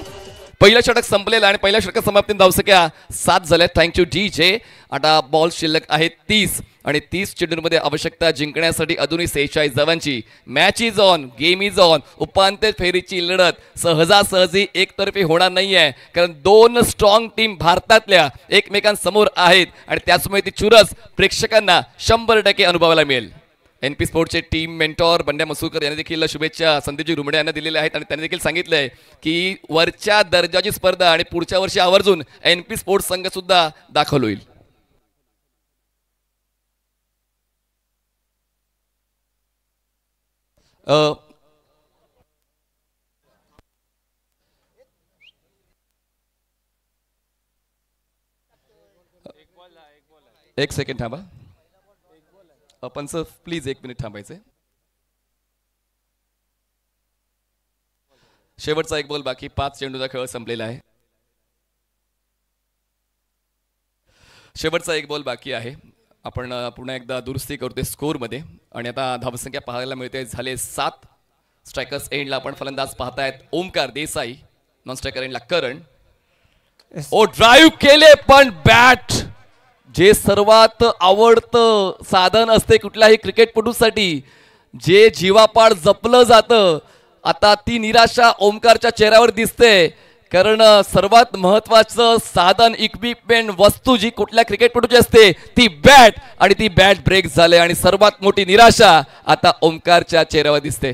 पहिलं षटक संपलेलं आणि पहिल्या षटक समाप्तीत धावसंख्या 7 झाल्या. Thank you DJ. आता बॉल शिल्लक आहेत 30 आणि 30 चेंडूंमध्ये आवश्यकता जिंकण्यासाठी अजूनही 46 धावांची. Match is on, game is on. उपांत्य फेरीची लढत सहजासहजी एकतर्फी होणार नाहीये, कारण 2 स्ट्रॉंग टीम भारतातल्या एकमेकांसमोर आहेत आणि त्याचमुळे ती चुरस प्रेक्षकांना 100% अनुभवायला मिळेल. NP स्पोर्ट्सचे टीम मेंटॉर बंड्या मसूरकर यांनी देखील शुभेच्छा संदीपजी रुमडे यांना दिलेल्या आहेत आणि त्यांनी देखील सांगितलंय की वरच्या दर्जाची स्पर्धा आणि पुढच्या वर्षी आवर्जून NP स्पोर्ट्स संघ सुद्धा दाखल होईल. एक सेकंड थांबा आपण सर, प्लीज 1 मिनिट थांबायचे. शेवटचा 1 बॉल बाकी, 5 चेंडूचा खेळ संपलेला आहे. शेवटचा 1 बॉल बाकी आहे. आपण पुन्हा एकदा दुरुस्ती करतोय स्कोअरमध्ये आणि आता धावसंख्या पाहायला मिळते झाले 7. स्ट्रायकर्स एंडला आपण फलंदाज पाहतायत ओमकार देसाई, नॉन स्ट्रायकर एंडला करण. ओ ड्राईव्ह केले पण बॅट, जे सर्वात आवडतं साधन असते कुठल्याही क्रिकेटपटूसाठी, जे जीवापाड जपलं जातं, आता ती निराशा ओमकारच्या चेहऱ्यावर दिसते. कारण सर्वात महत्वाचं साधन, इक्विपमेंट, वस्तू जी कुठल्या क्रिकेटपटूची असते ती बॅट, आणि ती बॅट ब्रेक झाले आणि सर्वात मोठी निराशा आता ओमकारच्या चेहऱ्यावर दिसते.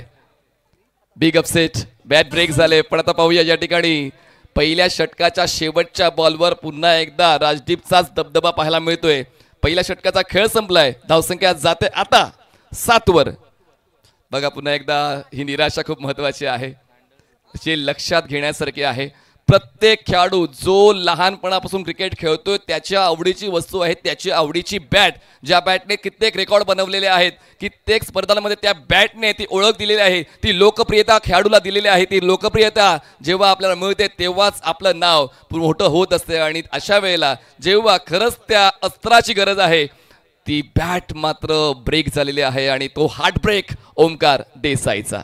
बिग अपसेट, बॅट ब्रेक झाले. पण आता पाहूया या ठिकाणी पहिल्या षटकाच्या शेवटच्या बॉलवर पुन्हा एकदा राजदीपचाच दबदबा पाहायला मिळतोय. पहिल्या षटकाचा खेळ संपलाय, धावसंख्या जाते आता 7 वर. बघा पुन्हा एकदा ही निराशा खूप महत्वाची आहे, जे लक्षात घेण्यासारखे आहे. प्रत्येक खेळाडू जो लहानपणापासून क्रिकेट खेळतोय त्याच्या आवडीची वस्तू आहे, त्याची आवडीची बॅट, ज्या बॅटने कित्येक रेकॉर्ड बनवलेले आहेत, कित्येक स्पर्धांमध्ये त्या बॅटने ती ओळख दिलेली आहे, ती लोकप्रियता खेळाडूला दिलेली आहे. ती लोकप्रियता जेव्हा आपल्याला मिळते तेव्हाच आपलं नाव मोठं होत असते आणि अशा वेळेला जेव्हा खरंच त्या अस्त्राची गरज आहे ती बॅट मात्र ब्रेक झालेली आहे आणि तो हार्ट ब्रेक ओमकार देसाईचा.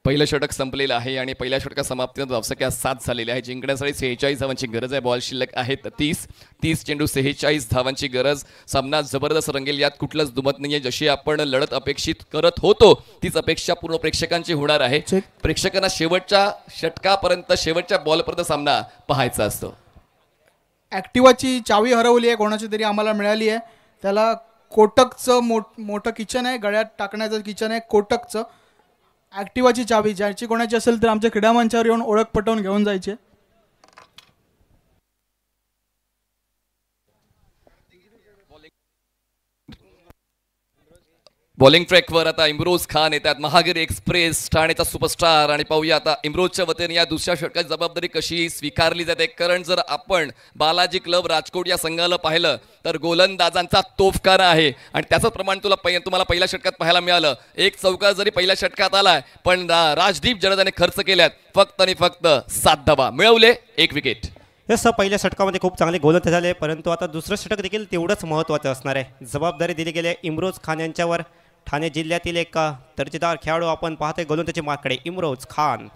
पहिलं षटक संपलेलं आहे आणि पहिल्या षटका समाप्तीनंतर धावसंख्या 7 झालेली आहे. जिंकण्यासाठी 46 धावांची गरज आहे. बॉल शिल्लक आहेत 30 चेंडू 46 धावांची गरज. सामना जबरदस्त रंगेल, यात कुठलंच दुमत नाहीये. जशी आपण लढत अपेक्षित करत होतो तीच अपेक्षा पूर्ण प्रेक्षकांची होणार आहे. प्रेक्षकांना शेवटच्या षटकापर्यंत, शेवटच्या बॉलपर्यंत सामना पाहायचा असतो. ॲक्टिवाची चावी हरवली आहे कोणाची तरी, आम्हाला मिळाली आहे. त्याला कोटकचं मोठं किचन आहे, गळ्यात टाकण्याचं किचन आहे कोटकचं. ॲक्टिवाची चावी ज्याची कोणाची असेल तर आमच्या क्रीडा मंचावर येऊन ओळख पटवून घेऊन जायचे. बॉलिंग ट्रॅकवर आता इम्रोज खान येतात, महागिरी एक्सप्रेस ठाणेचा सुपरस्टार. आणि पाहूया आता इम्रोजच्या वतीने या दुसऱ्या षटकाची जबाबदारी कशी स्वीकारली जाते. कारण जर आपण बालाजी क्लब राजकोट या संघाला पाहिलं तर गोलंदाजांचा तोफखाना आहे आणि त्याचं प्रमाण तुम्हाला पहिल्या षटकात पाहायला मिळालं. 1 चौकार जरी पहिल्या षटकात आलाय पण राजदीप जडेजाने खर्च केल्यात फक्त आणि फक्त 7 धावा, मिळवले 1 विकेट. जसं पहिल्या षटकामध्ये खूप चांगले गोलंदाज झाले, परंतु आता दुसरं षटक देखील तेवढंच महत्त्वाचं असणार आहे. जबाबदारी दिली गेली आहे इम्रोज खान यांच्यावर. ठाणे जिल्ह्यातील एक दर्जेदार खेळाडू आपण पाहतोय गोलंदाजी मार्कडे इम्रोज खान.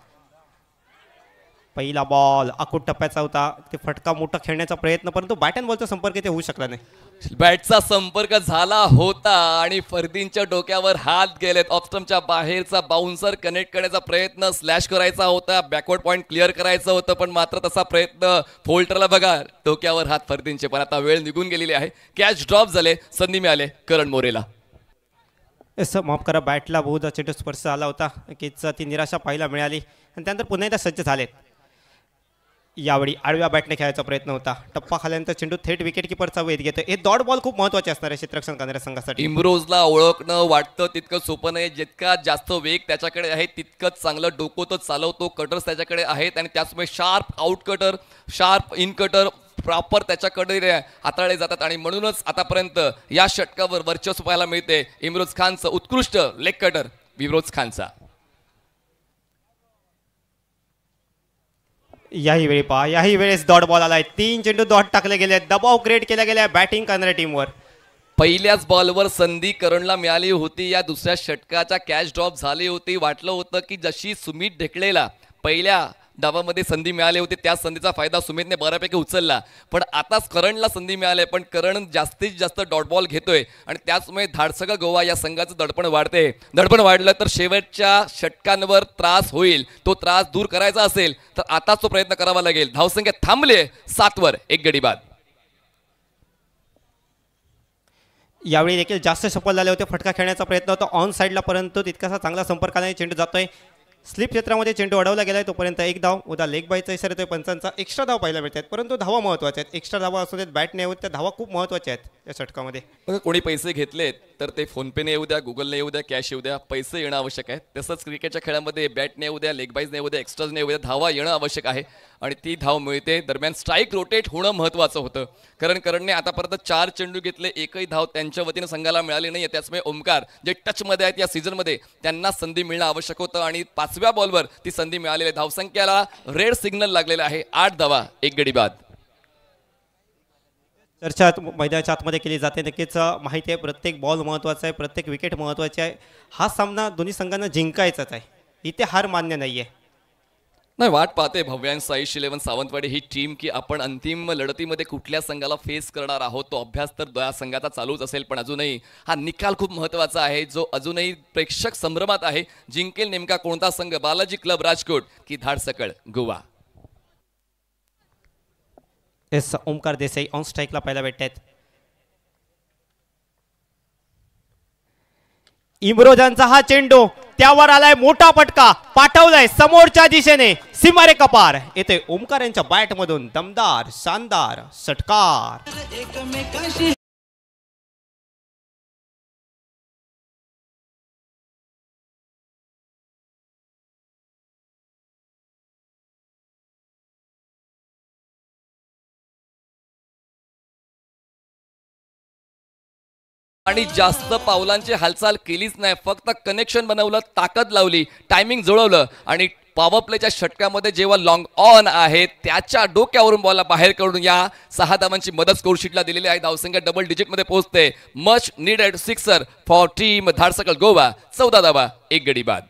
पहिला बॉल आखूट टप्प्याचा होता, ते फटका मोठा खेळण्याचा प्रयत्न, परंतु बॅट अँड बॉलचा संपर्क इथे होऊ शकला नाही. बॅटचा संपर्क झाला होता आणि फर्दींच्या डोक्यावर हात गेलेत. ऑफस्टंपच्या बाहेरचा बाउन्सर कनेक्ट करण्याचा प्रयत्न, स्लॅश करायचा होता, बॅकवर्ड पॉईंट क्लिअर करायचं होतं, पण मात्र तसा प्रयत्न फोल्टरला बघा, डोक्यावर हात फर्दींचे. पण आता वेळ निघून गेलेली आहे, कॅच ड्रॉप झाले, संधी मिळाले करण मोरेला. माफ करा, बॅटला बहुधा चेंडू स्पर्श झाला होता, कीच ती निराशा पाहायला मिळाली आणि त्यानंतर पुन्हा एकदा सज्ज झालेत. यावेळी आडव्या बॅटने खेळायचा प्रयत्न होता, टप्पा खाल्यानंतर चेंडू थेट विकेट किपरचा वेध घेतो. हे डॉट बॉल खूप महत्त्वाचे असणार आहे क्षेत्ररक्षण करणाऱ्या संघासाठी. इम्रोजला ओळखणं वाटतं तितकं सोपं नाही. जितका जास्त वेग त्याच्याकडे आहे तितकंच चांगलं डोकं तो चालवतो, कटर्स त्याच्याकडे आहेत आणि त्याचमुळे sharp out cutter, sharp in cutter proper त्याच्याकडे हाताळले जातात आणि म्हणूनच आतापर्यंत या षटकावर वर्चस्व पाहायला मिळते इम्रोज खानचं. उत्कृष्ट लेग कटर इम्रोज खानचा. याही वेळी पहा, याही वेळेस डॉट बॉल आलाय. 3 चेंडू डॉट टाकले गेले, दबाव क्रिएट केला गेला बॅटिंग करणाऱ्या टीमवर. पहिल्याच बॉलवर संधी करणला मिळाली होती. या दुसऱ्या षटकाच्या कॅच ड्रॉप झाली होती. वाटलं होतं की जशी सुमित ढेकळेला पहिल्या डावामध्ये संधी मिळाली होती त्या संधीचा फायदा सुमितने बऱ्यापैकी उचलला, पण आताच करणला संधी मिळाली, पण करण जास्तीत जास्त डॉट बॉल घेतोय आणि त्याचमुळे धाडसगळ गोवा या संघाचं दडपण वाढते. दडपण वाढलं तर शेवटच्या षटकांवर त्रास होईल. तो त्रास दूर करायचा असेल तर आताच तो प्रयत्न करावा लागेल. धावसंख्या थांबले 7 वर 1 गडी बाद. यावेळी देखील जास्त सफल झाले होते. फटका खेळण्याचा प्रयत्न होता ऑन साईडला, परंतु तितकासा चांगला संपर्क नाही. चेंडू जातोय स्लिप क्षेत्रामध्ये, चेंडू अडवला गेलाय. तोपर्यंत एक धाव. उद्या लेग बायचा इशारा येतोय पंचांचा. एक्स्ट्रा धाव पाहायला मिळतात, परंतु धावा महत्त्वाच्या आहेत. एक्स्ट्रा धावा असू देत, बॅट नाही होत, त्या धावा खूप महत्त्वाच्या आहेत या षटकामध्ये. बघा, कोणी पैसे घेतलेत तर ते फोनपेने येऊ द्या, गुगलने येऊ द्या, कॅश येऊ द्या, पैसे येणं आवश्यक आहे. तसंच क्रिकेटच्या खेळामध्ये बॅटने येऊ द्या, लेग बाईजने येऊ द्या, एक्स्ट्राजने येऊ द्या, धावा येणं आवश्यक आहे आणि ती धाव मिळते. दरम्यान स्ट्राईक रोटेट होणं महत्त्वाचं होतं. करणने आतापर्यंत 4 चेंडू घेतले, एकही धाव त्यांच्या वतीनं संघाला मिळाली नाही. त्याचमुळे ओमकार जे टचमध्ये आहेत या सीझनमध्ये त्यांना संधी मिळणं आवश्यक होतं आणि 5व्या बॉलवर ती संधी मिळालेली आहे. धावसंख्येला रेड सिग्नल लागलेला आहे. 8 धावा 1 गडी बाद. चर्चा मैदानाच्या आतमध्ये केली जाते. नक्कीच माहिती आहे प्रत्येक बॉल महत्त्वाचा आहे, प्रत्येक विकेट महत्त्वाची आहे. हा सामना दोन्ही संघांना जिंकायचाच आहे, इथे हार मान्य नाही आहे. नाही, वाट पाहते भव्यान साईश 11 सावंतवाडी ही टीम की आपण अंतिम लढतीमध्ये कुठल्या संघाला फेस करणार आहोत. तो अभ्यास तर या संघाचा चालूच असेल, पण अजूनही हा निकाल खूप महत्त्वाचा आहे जो अजूनही प्रेक्षक संभ्रमात आहे. जिंकेल नेमका कोणता संघ, बालाजी क्लब राजकोट की धाडसकळ गोवा. एस ओमकार देसाई ऑन स्ट्राईकला पाहायला भेटत आहेत. इम्रोजांचा हा चेंडू त्यावर आलाय, मोठा फटका पाठवलाय समोरच्या दिशेने, सीमारे कपार येते ओमकार यांच्या बॅट मधून. दमदार शानदार षटकार. आणि जास्त पावलांची हालचाल केलीच नाही, फक्त कनेक्शन बनवलं, ताकद लावली, टायमिंग जुळवलं आणि पॉवर प्लेच्या षटकामध्ये जेव्हा लॉंग ऑन आहे त्याच्या डोक्यावरून बॉलला बाहेर काढून या 6 धावांची मदत स्कोरशीटला दिलेली आहे. धावसंख्या डबल डिजिटमध्ये पोहोचते. Much needed sixer for team धाडसकळ गोवा. 14 धावा 1 गडी बाद.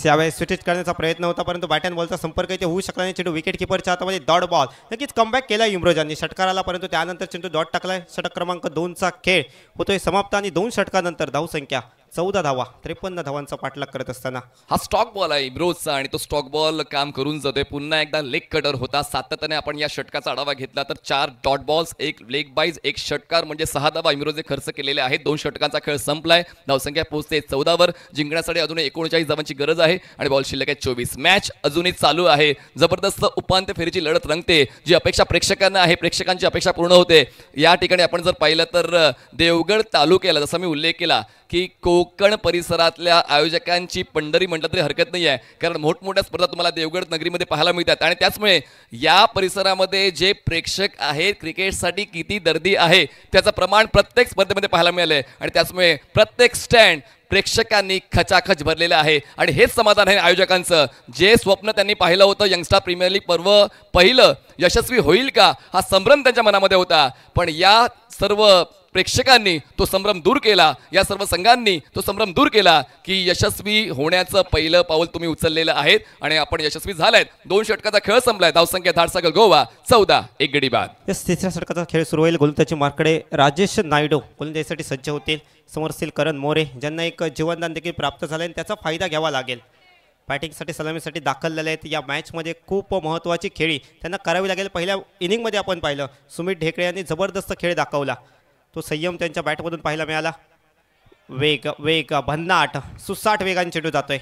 यावेळेस स्विच करण्याचा प्रयत्न होता, परंतु बॅट अँड बॉलचा संपर्क इथे होऊ शकला नाही. चेंडू विकेट किपरच्या हातामध्ये डॉट बॉल. नक्कीच कमबॅक केला इम्रोजांनी षटकाराला, परंतु त्यानंतर चेंडू डॉट टाकलाय. षटक क्रमांक 2चा खेळ होतोय समाप्त आणि 2 षटकानंतर धावसंख्या 14 धावा 53 धावांचा पाठलाग करत असताना हा स्टॉक बॉल आहे इम्रोजचा आणि तो स्टॉक बॉल काम करून जातोय. पुन्हा एकदा लेग कटर होता. सातत्याने आपण या षटकाचा आढावा घेतला तर 4 डॉट बॉल्स, 1 लेग बाईज, 1 षटकार म्हणजे 6 धावा इम्रोजने खर्च केलेले आहेत. 2 षटकांचा खेळ संपलाय. धावसंख्या पोहोचते 14 वर. जिंकण्यासाठी अजून 39 धावांची गरज आहे आणि बॉल शिल्लक आहे 24. मॅच अजूनही चालू आहे. जबरदस्त उपांत्य फेरीची लढत रंगते. जी अपेक्षा प्रेक्षकांना आहे, प्रेक्षकांची अपेक्षा पूर्ण होते. या ठिकाणी आपण जर पाहिलं तर देवगड तालुक्याला जसा मी उल्लेख केला की कोकण परिसरातल्या आयोजकांची पंढरी म्हटलं तरी हरकत नाही आहे, कारण मोठमोठ्या स्पर्धा तुम्हाला देवगड नगरीमध्ये पाहायला मिळतात आणि त्याचमुळे या परिसरामध्ये जे प्रेक्षक आहेत, क्रिकेटसाठी किती गर्दी आहे त्याचं प्रमाण प्रत्येक स्पर्धेमध्ये पाहायला मिळालं आहे आणि त्याचमुळे प्रत्येक स्टँड प्रेक्षकांनी खचाखच भरलेलं आहे आणि हेच समाधान आहे आयोजकांचं. जे स्वप्न त्यांनी पाहिलं होतं यंगस्टार प्रीमियर लीग पर्व पहिलं यशस्वी होईल का हा संभ्रम त्यांच्या मनामध्ये होता, पण या सर्व प्रेक्षकांनी तो संभ्रम दूर केला. या सर्व संघांनी तो संभ्रम दूर केला की यशस्वी होण्याचं पहिलं पाऊल तुम्ही उचललेलं आहे आणि आपण यशस्वी झालायत. 2 षटकाचा खेळ संपलाय. धावसंख्या धाडसकळ गोवा 14 1 गडी बाद. तिसऱ्या षटकाचा खेळ सुरू होईल. गोलंदाजी मार्कडे राजेश नायडू गोलंदाजीसाठी सज्ज होतील. समोर असतील करण मोरे ज्यांना एक जीवनदान देखील प्राप्त झालं आणि त्याचा फायदा घ्यावा लागेल. बॅटिंगसाठी सलामीसाठी दाखल झाले आहेत. या मॅचमध्ये खूप महत्त्वाची खेळी त्यांना करावी लागेल. पहिल्या इनिंगमध्ये आपण पाहिलं सुमित ढेकळे यांनी जबरदस्त खेळ दाखवला. तो संयम त्यांच्या बॅटमधून पाहायला मिळाला. वेग भन्नाट सुसाट वेगाने चेंडू जातोय.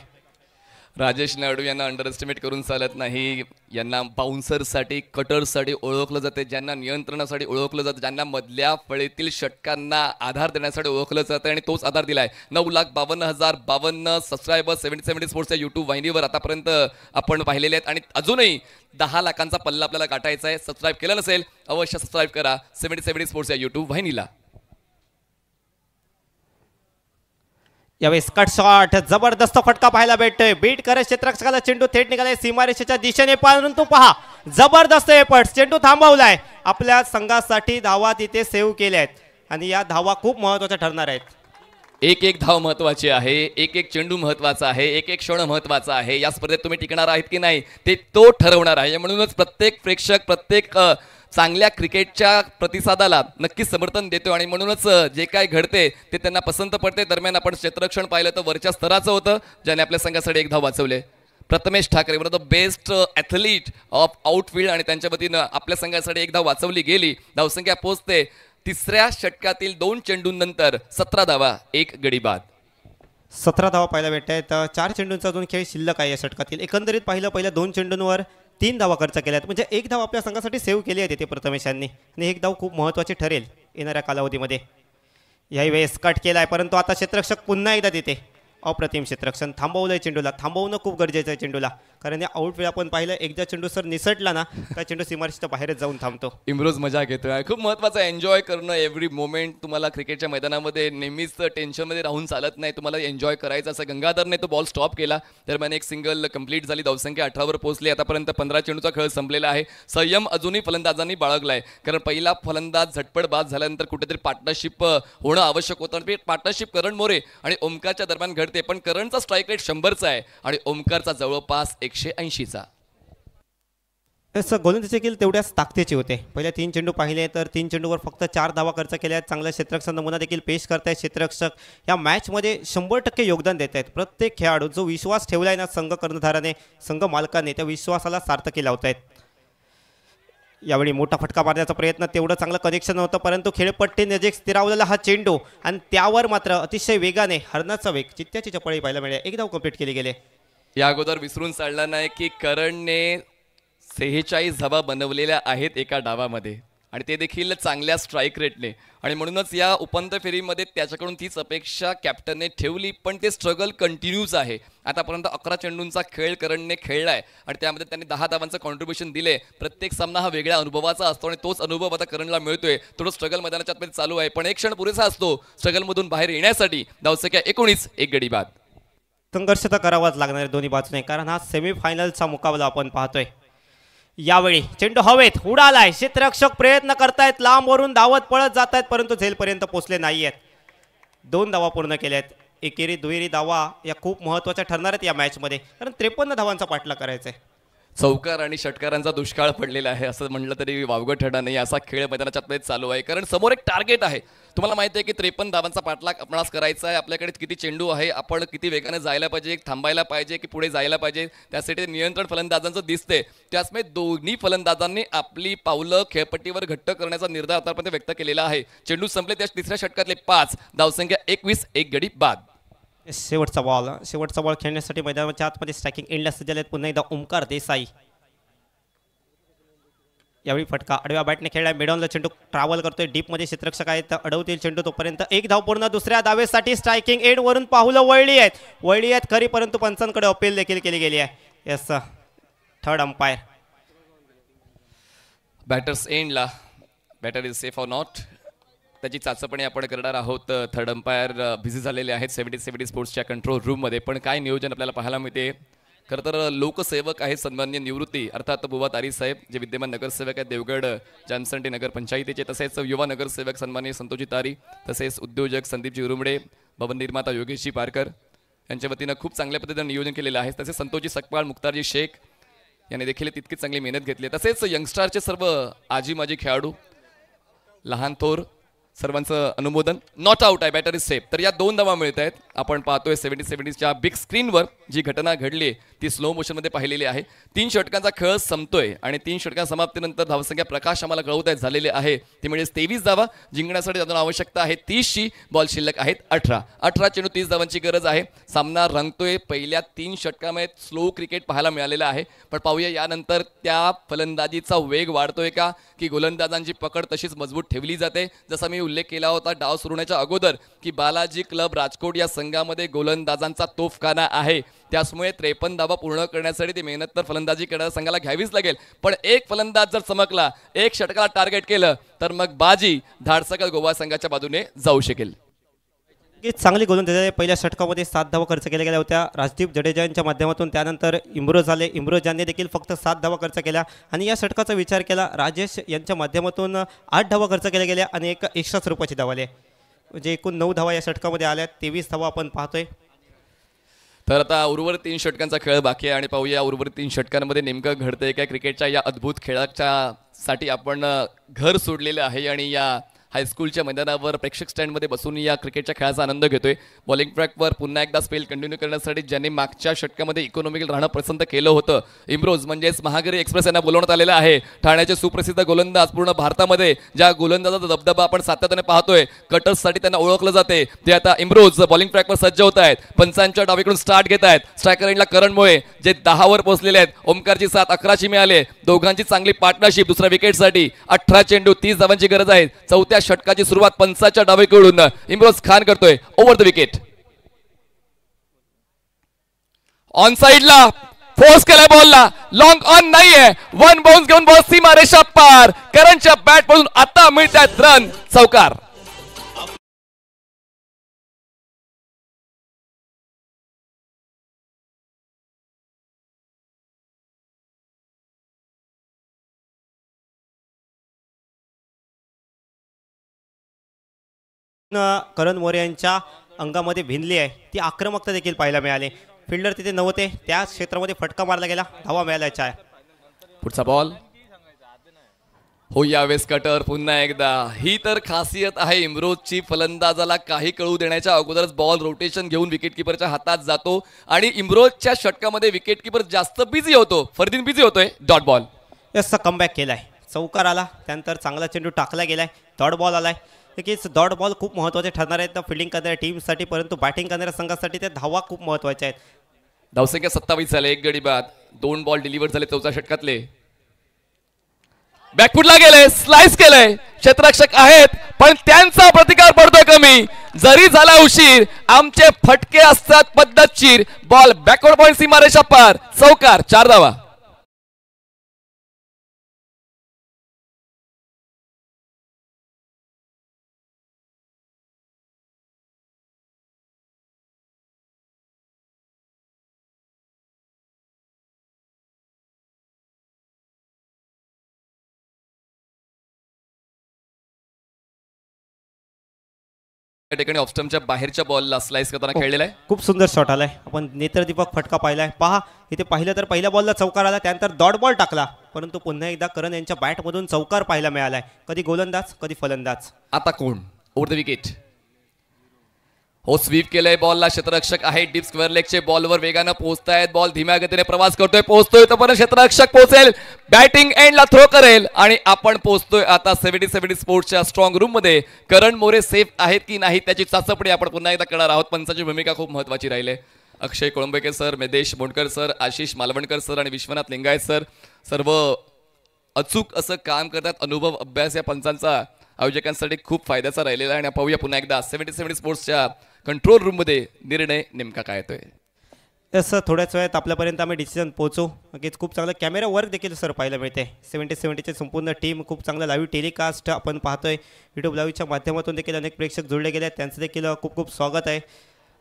राजेश नायडू यांना अंडर एस्टिमेट करून चालत नाही. यांना बाउन्सरसाठी, कटरसाठी ओळखलं जाते, ज्यांना नियंत्रणासाठी ओळखलं जातं, ज्यांना मधल्या फळीतील षटकांना आधार देण्यासाठी ओळखलं जातं आणि तोच आधार दिलाय. 9,52,052 सबस्क्रायबर्स 70 स्पोर्ट्सच्या यूट्यूब वाहिनीवर आतापर्यंत आपण पाहिलेले आहेत आणि अजूनही 10 लाखांचा पल्ला आपल्याला गाठायचा आहे. सबस्क्राईब केलं नसेल अवश्य सबस्क्राईब करा 70 स्पोर्ट्सच्या यूट्यूब वाहिनीला. यावेळेस कट शॉट, जबरदस्त फटका पाहायला भेटतोय. बीट करत क्षेत्ररक्षकाला चेंडू थेट निघालाय सीमारेषेच्या दिशेने, परंतु पहा जबरदस्त एफर्ट, चेंडू थांबवलाय. आपल्या संघासाठी धावा तिथे सेव्ह केल्या आहेत आणि या धावा खूप महत्वाच्या ठरणार आहेत. एक एक धाव महत्वाची आहे, एक एक चेंडू महत्वाचा आहे, एक एक क्षण महत्वाचा आहे. या स्पर्धेत तुम्ही टिकणार आहेत की नाही ते तो ठरवणार आहे. म्हणूनच प्रत्येक प्रेक्षक प्रत्येक चांगल्या क्रिकेटच्या प्रतिसादाला नक्कीच समर्थन देतो आणि म्हणूनच जे काय घडते ते त्यांना पसंत पडते. दरम्यान आपण क्षेत्ररक्षण पाहिलं तर वरच्या स्तराचं होतं, ज्याने आपल्या संघासाठी एक धाव वाचवले. Prathamesh Thackeray one of the best athlete of outfield आणि त्यांच्या वतीनं आपल्या संघासाठी एक धाव वाचवली गेली. धावसंख्या पोहोचते तिसऱ्या षटकातील 2 चेंडूंनंतर 17 धावा 1 गडी बाद. 17 धावा पाहायला भेटत आहेत. 4 चेंडूंचा 2 खेळ शिल्लक आहे या षटकातील. एकंदरीत पाहिलं पहिल्या 2 चेंडूंवर 3 धावा खर्च केल्या आहेत, म्हणजे एक धाव आपल्या संघासाठी सेव्ह केली आहे तिथे प्रथमेश यांनी आणि एक धाव खूप महत्त्वाची ठरेल येणाऱ्या कालावधीमध्ये. याही वेळेस कट केला आहे, परंतु आता क्षेत्ररक्षक पुन्हा एकदा तिथे अप्रतिम क्षेत्ररक्षण थांबवलंय. चेंडूला थांबवणं खूप गरजेचं आहे चेंडूला, कारण या आउटफील्ड आपण पाहिलं एकदा चेंडू सर निसटला ना का चेंडू सीमारेषेच्या बाहेरच जाऊन थांबतो. इम्रोज मजा घेतोय. खूप महत्त्वाचं आहे एन्जॉय करणं एव्हरी मोमेंट. तुम्हाला क्रिकेटच्या मैदानामध्ये नेहमीच टेन्शनमध्ये राहून चालत नाही, तुम्हाला एन्जॉय करायचं असं. गंगाधरने तो बॉल स्टॉप केला, दरम्यान एक सिंगल कंप्लीट झाली. धावसंख्या 18वर पोहोचली. आतापर्यंत 15 चेंडूचा खेळ संपलेला आहे. संयम अजूनही फलंदाजांनी बाळगलाय, कारण पहिला फलंदाज झटपट बाद झाल्यानंतर कुठेतरी पार्टनरशिप होणं आवश्यक होतं. पार्टनरशिप करण मोरे आणि ओमकारच्या दरम्यान घडते, पण करणचा स्ट्राईक रेट 100चा आहे आणि ओमकारचा जवळपास 180चा. गोलंदाजी देखील तेवढ्याच ताकदीचे होते. पहिल्या 3 चेंडू पाहिले तर 3 चेंडूवर फक्त 4 धावा खर्च केल्या आहेत. चांगला क्षेत्ररक्षण नमुना देखील पेश करतायत क्षेत्ररक्षक. या मॅचमध्ये 100% योगदान देत आहेत. प्रत्येक खेळाडू जो विश्वास ठेवलाय ना संघ कर्णधाराने संघ मालकाने, त्या विश्वासाला सार्थकी लावतायत. यावेळी मोठा फटका मारण्याचा प्रयत्न, तेवढं चांगलं कनेक्शन नव्हतं, परंतु खेळपट्टी नजीक स्थिरावलेला हा चेंडू आणि त्यावर मात्र अतिशय वेगाने हरणाचा वेग, चित्त्याची चपळी पाहायला मिळाली. एक धाव कंप्लीट केली गेले. या अगोदर विसरून चालणार नाही की करणने 46 धावा बनवलेल्या आहेत एका डावामध्ये आणि ते देखील चांगल्या स्ट्राईक रेटने, आणि म्हणूनच या उपांत्य फेरीमध्ये त्याच्याकडून तीच अपेक्षा कॅप्टनने ठेवली. पण ते स्ट्रगल कंटिन्यूज आहे. आतापर्यंत 11 चेंडूंचा खेळ करणने खेळलाय आणि त्यामध्ये त्यांनी 10 धावांचं कॉन्ट्रीब्युशन दिले. प्रत्येक सामना हा वेगळ्या अनुभवाचा असतो आणि तोच अनुभव आता करणला मिळतोय. थोडं स्ट्रगल मैदानाच्या आतमध्ये चालू आहे, पण एक क्षण पुरेसा असतो स्ट्रगलमधून बाहेर येण्यासाठी. धावसंख्या 19 1 गडी बाद. संघर्ष तर करावाच लागणार आहे दोन्ही बाजूने, कारण हा सेमीफायनलचा मुकाबला आपण पाहतोय. यावेळी चेंडू हवेत उडालाय. क्षेत्ररक्षक प्रयत्न करतायत, लांबवरून धावत पळत जात आहेत, परंतु झेलपर्यंत पोहोचले नाही आहेत. 2 धावा पूर्ण केल्या आहेत. एकेरी दुहेरी धावा या खूप महत्त्वाच्या ठरणार आहेत या मॅचमध्ये, कारण 53 धावांचा पाठलाग करायचा आहे. चौकार आणि षटकारांचा दुष्काळ पडलेला आहे असं म्हटलं तरी वावगं ठरणार नाही. असा खेळ मैदानाच्या आतमध्ये चालू आहे, कारण समोर एक टार्गेट आहे. तुम्हाला माहिती आहे की 53 धावांचा पाठलाग आपणास करायचा आहे. आपल्याकडे किती चेंडू आहे, आपण किती वेगाने जायला पाहिजे, थांबायला पाहिजे की पुढे जायला पाहिजे, त्यासाठी नियंत्रण फलंदाजांचं दिसते. त्याचमुळे दोन्ही फलंदाजांनी आपली पावलं खेळपट्टीवर घट्ट करण्याचा निर्धार आतापर्यंत व्यक्त केलेला आहे. चेंडू संपले त्या तिसऱ्या षटकातले 5. धावसंख्या 21 1 गडी बाद. शेवटचा बॉल खेळण्यासाठी मैदानाच्या आतमध्ये स्ट्रायकिंग एंडला सज्ज आहेत पुन्हा एकदा ओमकार देसाई. यावेळी फटका आडव्या बॅटने खेळला. मिडॉनला चेंडू ट्रॅव्हल करतोय, डीपमध्ये क्षेत्ररक्षक आहेत तर अडवतील चेंडू. तोपर्यंत एक धाव पूर्ण. दुसऱ्या धावेसाठी स्ट्रायकिंग एंड वरून पाहुलं वळली आहेत खरी, परंतु पंचांकडे अपील देखील केली गेली आहे. Yes, third umpire. बॅटर्स एंडला batter is safe or not त्याची चाचपणी आपण करणार आहोत. थर्ड अंपायर बिझी झालेले आहेत 70 स्पोर्ट्सच्या कंट्रोल रूममध्ये. पण काय नियोजन आपल्याला पाहायला मिळते. खरं तर लोकसेवक आहेत सन्माननीय निवृत्ती अर्थात बुवा तारी साहेब, जे विद्यमान नगरसेवक आहेत देवगड जानसंटी नगर पंचायतीचे. तसेच युवा नगरसेवक सन्माननीय संतोषजी तारी, तसेच उद्योजक संदीपजी उरुमडे, भवन निर्माता योगेशजी पारकर यांच्या वतीनं खूप चांगल्या पद्धतीनं नियोजन केलेलं आहे. तसेच संतोषजी सकपाळ, मुक्तारजी शेख यांनी देखील तितकीच चांगली मेहनत घेतली. तसेच यंगस्टारचे सर्व आजी माजी खेळाडू, लहान थोर सर्वांचं अनुमोदन. नॉट आउट आहे, बॅटर इज सेफ. तर या 2 धावा मिळत आहेत. आपण पाहतोय 70च्या बिग स्क्रीनवर जी घटना घडली ती स्लो मोशनमध्ये पाहिलेली आहे. 3 षटकांचा खेळ संपतोय आणि 3 षटकां समाप्तीनंतर धावसंख्या प्रकाश आम्हाला कळवत आहे झालेले आहे ती म्हणजे 23 धावा. जिंकण्यासाठी अजून आवश्यकता आहे 30ची. बॉल शिल्लक आहेत 18 चेंडू 30 धावांची गरज आहे. सामना रंगतोय. पहिल्या 3 षटकामध्ये स्लो क्रिकेट पाहायला मिळालेलं आहे, पण पाहूया यानंतर त्या फलंदाजीचा वेग वाढतोय का, की गोलंदाजांची पकड तशीच मजबूत ठेवली जाते. जसा मी उल्लेख केला होता डाव सुरू होण्याच्या अगोदर की बालाजी क्लब राजकोट या संघामध्ये गोलंदाजांचा तोफखाना आहे. त्यामुळे 53 धावा पूर्ण करण्यासाठी ती मेहनत तर फलंदाजी करणाऱ्या संघाला घ्यावीच लागेल. पण एक फलंदाज जर चमकला, एक षटकाला टार्गेट केलं तर मग बाजी धाडसकर गोवा संघाच्या बाजूने जाऊ शकेल. की चांगली गोलंदाजी पहिल्या षटकामध्ये 7 धावा खर्च केल्या गेल्या होत्या राजदीप जडेजांच्या माध्यमातून. त्यानंतर इम्रोज आले, इम्रोजांनी देखील फक्त 7 धावा खर्च केल्या आणि या षटकाचा विचार केला राजेश यांच्या माध्यमातून 8 धावा खर्च केल्या गेल्या आणि एक एक्स्ट्रा स्वरूपाची धावा आली, म्हणजे एकूण 9 धावा या षटकामध्ये आल्या. 23 धावा आपण पाहतोय. तर आता उर्वरित 3 षटकांचा खेळ बाकी आहे आणि पाहूया उर्वरित 3 षटकांमध्ये नेमकं घडतंय काय. क्रिकेटच्या या अद्भुत खेळाच्या साठी आपण घर सोडलेलं आहे आणि या हायस्कूलच्या मैदानावर प्रेक्षक स्टँडमध्ये बसून या क्रिकेटच्या खेळाचा आनंद घेतोय. बॉलिंग ट्रॅकवर पुन्हा एकदा स्पेल कंटिन्यू करण्यासाठी ज्यांनी मागच्या षटकामध्ये इकॉनॉमिकल राहणं पसंत केलं होतं, इम्रोज म्हणजेच महागरी एक्सप्रेस यांना बोलवण्यात आलेलं आहे. ठाण्याचे सुप्रसिद्ध गोलंदाज, पूर्ण भारतामध्ये ज्या गोलंदाजाचा दबदबा आपण सातत्याने पाहतोय, कटर्ससाठी त्यांना ओळखलं जाते, ते आता इम्रोज बॉलिंग ट्रॅकवर सज्ज होत आहेत. पंचांच्या डावीकडून स्टार्ट घेत आहेत. स्ट्रायकर एंडला करण मोये जे 10 वर पोहोचलेले आहेत. ओमकारची साथ 11ची मिळाले. दोघांची चांगली पार्टनरशिप दुसऱ्या विकेटसाठी. 18 चेंडू 30 धावांची गरज आहे. चौथ्या षटकाची सुरुवात पंचाच्या डावीकडून इम्रोज खान करतोय ओव्हर द विकेट. ऑन साइडला फोर्स केलाय बॉलला, लॉंग ऑन नाहीये. वन बाउन्स घेऊन बॉल सीमा रेषा पार. करणच्या बॅट मधून आता मिळतात रन, चौकार. करण मोरे यांच्या अंगामध्ये भिनली आहे ती आक्रमकता देखील पाहायला मिळाली. फिल्डर तिथे नव्हते, त्या क्षेत्रामध्ये फटका मारला गेला, धावा मिळाल्याच्या आहे. पुढचा बॉल हो यावेळेस कटर पुन्हा एकदा. ही तर खासियत आहे इम्रोजची, फलंदाजाला काही कळू देण्याच्या अगोदरच बॉल रोटेशन घेऊन विकेटकीपरच्या हातात जातो आणि इम्रोजच्या षटकामध्ये विकेटकीपर जास्त बिझी होतो. फरदीन बिझी होतोय. डॉट बॉल याचा कमबॅक केलाय, चौकार आला, त्यानंतर चांगला चेंडू टाकला गेलाय, डॉट बॉल आलाय. नक्कीच डॉट बॉल खूप महत्त्वाचे ठरणार आहेत फिल्डिंग करणाऱ्या टीमसाठी, परंतु बॅटिंग करणाऱ्या संघासाठी त्या धावा खूप महत्त्वाच्या आहेत. धावसंख्या 27 झाले, 1 गडी बाद, 2 बॉल डिलिव्हर झाले चौथ्या षटकातले. बॅकफुटला गेले, स्लाइस केलंय, क्षेत्ररक्षक आहेत पण त्यांचा प्रतिकार पडतोय कमी. जरी झाला उशीर, आमचे फटके असतात पद्धतशीर. बॉल बॅकवर्ड पॉइंट सीमारेषा पार, चौकार, 4 धावा. या ठिकाणी ऑफस्टमच्या बाहेरच्या बॉलला स्लाइस करताना खेळलेला आहे. खूप सुंदर शॉट आलाय. आपण नेत्रदीपक फटका पाहिलाय. पहा इथे पाहिलं तर पहिल्या बॉलला चौकार आला, त्यानंतर डॉट बॉल टाकला, परंतु पुन्हा एकदा करण यांच्या बॅटमधून चौकार पाहायला मिळालाय. कधी गोलंदाज कधी फलंदाज. आता कोण ओव्हर द विकेट. हो स्वीप केलंय बॉलला, क्षेत्ररक्षक आहे डीप स्क्वेअर लेगचे बॉलवर वेगानं पोहोचतायत. बॉल धीम्या गतीने प्रवास करतोय, पोहोचतोय तोपर्यंत क्षेत्ररक्षक पोहोचेल, बॅटिंग एंडला थ्रो करेल आणि आपण पोहोचतोय आता 70 स्पोर्ट्सच्या स्ट्रॉंग रूम मध्ये. करण मोरे सेफ आहेत की नाही त्याची चाचपणी आपण पुन्हा एकदा करणार आहोत. पंचाची भूमिका खूप महत्वाची राहिली. Akshay Kolambekar sir, Medesh Bondkar sir, Ashish Malvankar sir आणि विश्वनाथ लिंगायत सर सर्व अचूक असं काम करतात. अनुभव अभ्यास या पंचांचा आयोजकांसाठी खूप फायद्याचा राहिलेला आहे. आणि पाहूया पुन्हा एकदा 70 स्पोर्ट्सच्या कंट्रोल रूम मध्ये निर्णय नेमका काय येतोय. सर थोड्याच वेळात आपल्यापर्यंत आम्ही डिसिजन पोहोचू. नक्कीच खूप चांगलं कॅमेरा वर्क देखील सर पाहायला मिळते. 70ची संपूर्ण टीम, खूप चांगलं लाईव्ह टेलिकास्ट आपण पाहतोय. यूट्यूब लाईव्हच्या माध्यमातून देखील अनेक प्रेक्षक जोडले गेले आहेत, त्यांचं देखील खूप खूप स्वागत आहे.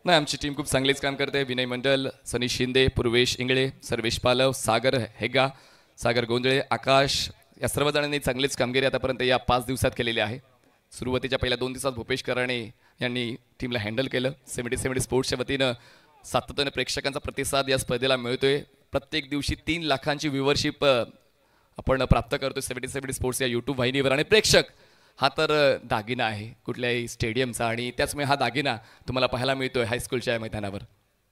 नाही आमची टीम खूप चांगलीच काम करते. विनय मंडल, सनी शिंदे, पूर्वेश इंगळे, सर्वेश पालव, सागर हेगा, सागर गोंधळे, आकाश या सर्वजणांनी चांगलीच कामगिरी आतापर्यंत या 5 दिवसात केलेली आहे. सुरुवातीच्या पहिल्या 2 दिवसात भूपेश कराणे यांनी टीमला हँडल केलं. 70 स्पोर्ट्सच्या वतीनं सातत्याने प्रेक्षकांचा प्रतिसाद या स्पर्धेला मिळतोय. प्रत्येक दिवशी 3 लाखांची व्ह्यूवरशिप आपण प्राप्त करतोय 70 स्पोर्ट्स या यूट्यूब वाहिनीवर. आणि प्रेक्षक हा तर दागिना आहे कुठल्याही स्टेडियमचा, आणि त्याचमुळे हा दागिना तुम्हाला पाहायला मिळतोय हायस्कूलच्या मैदानावर.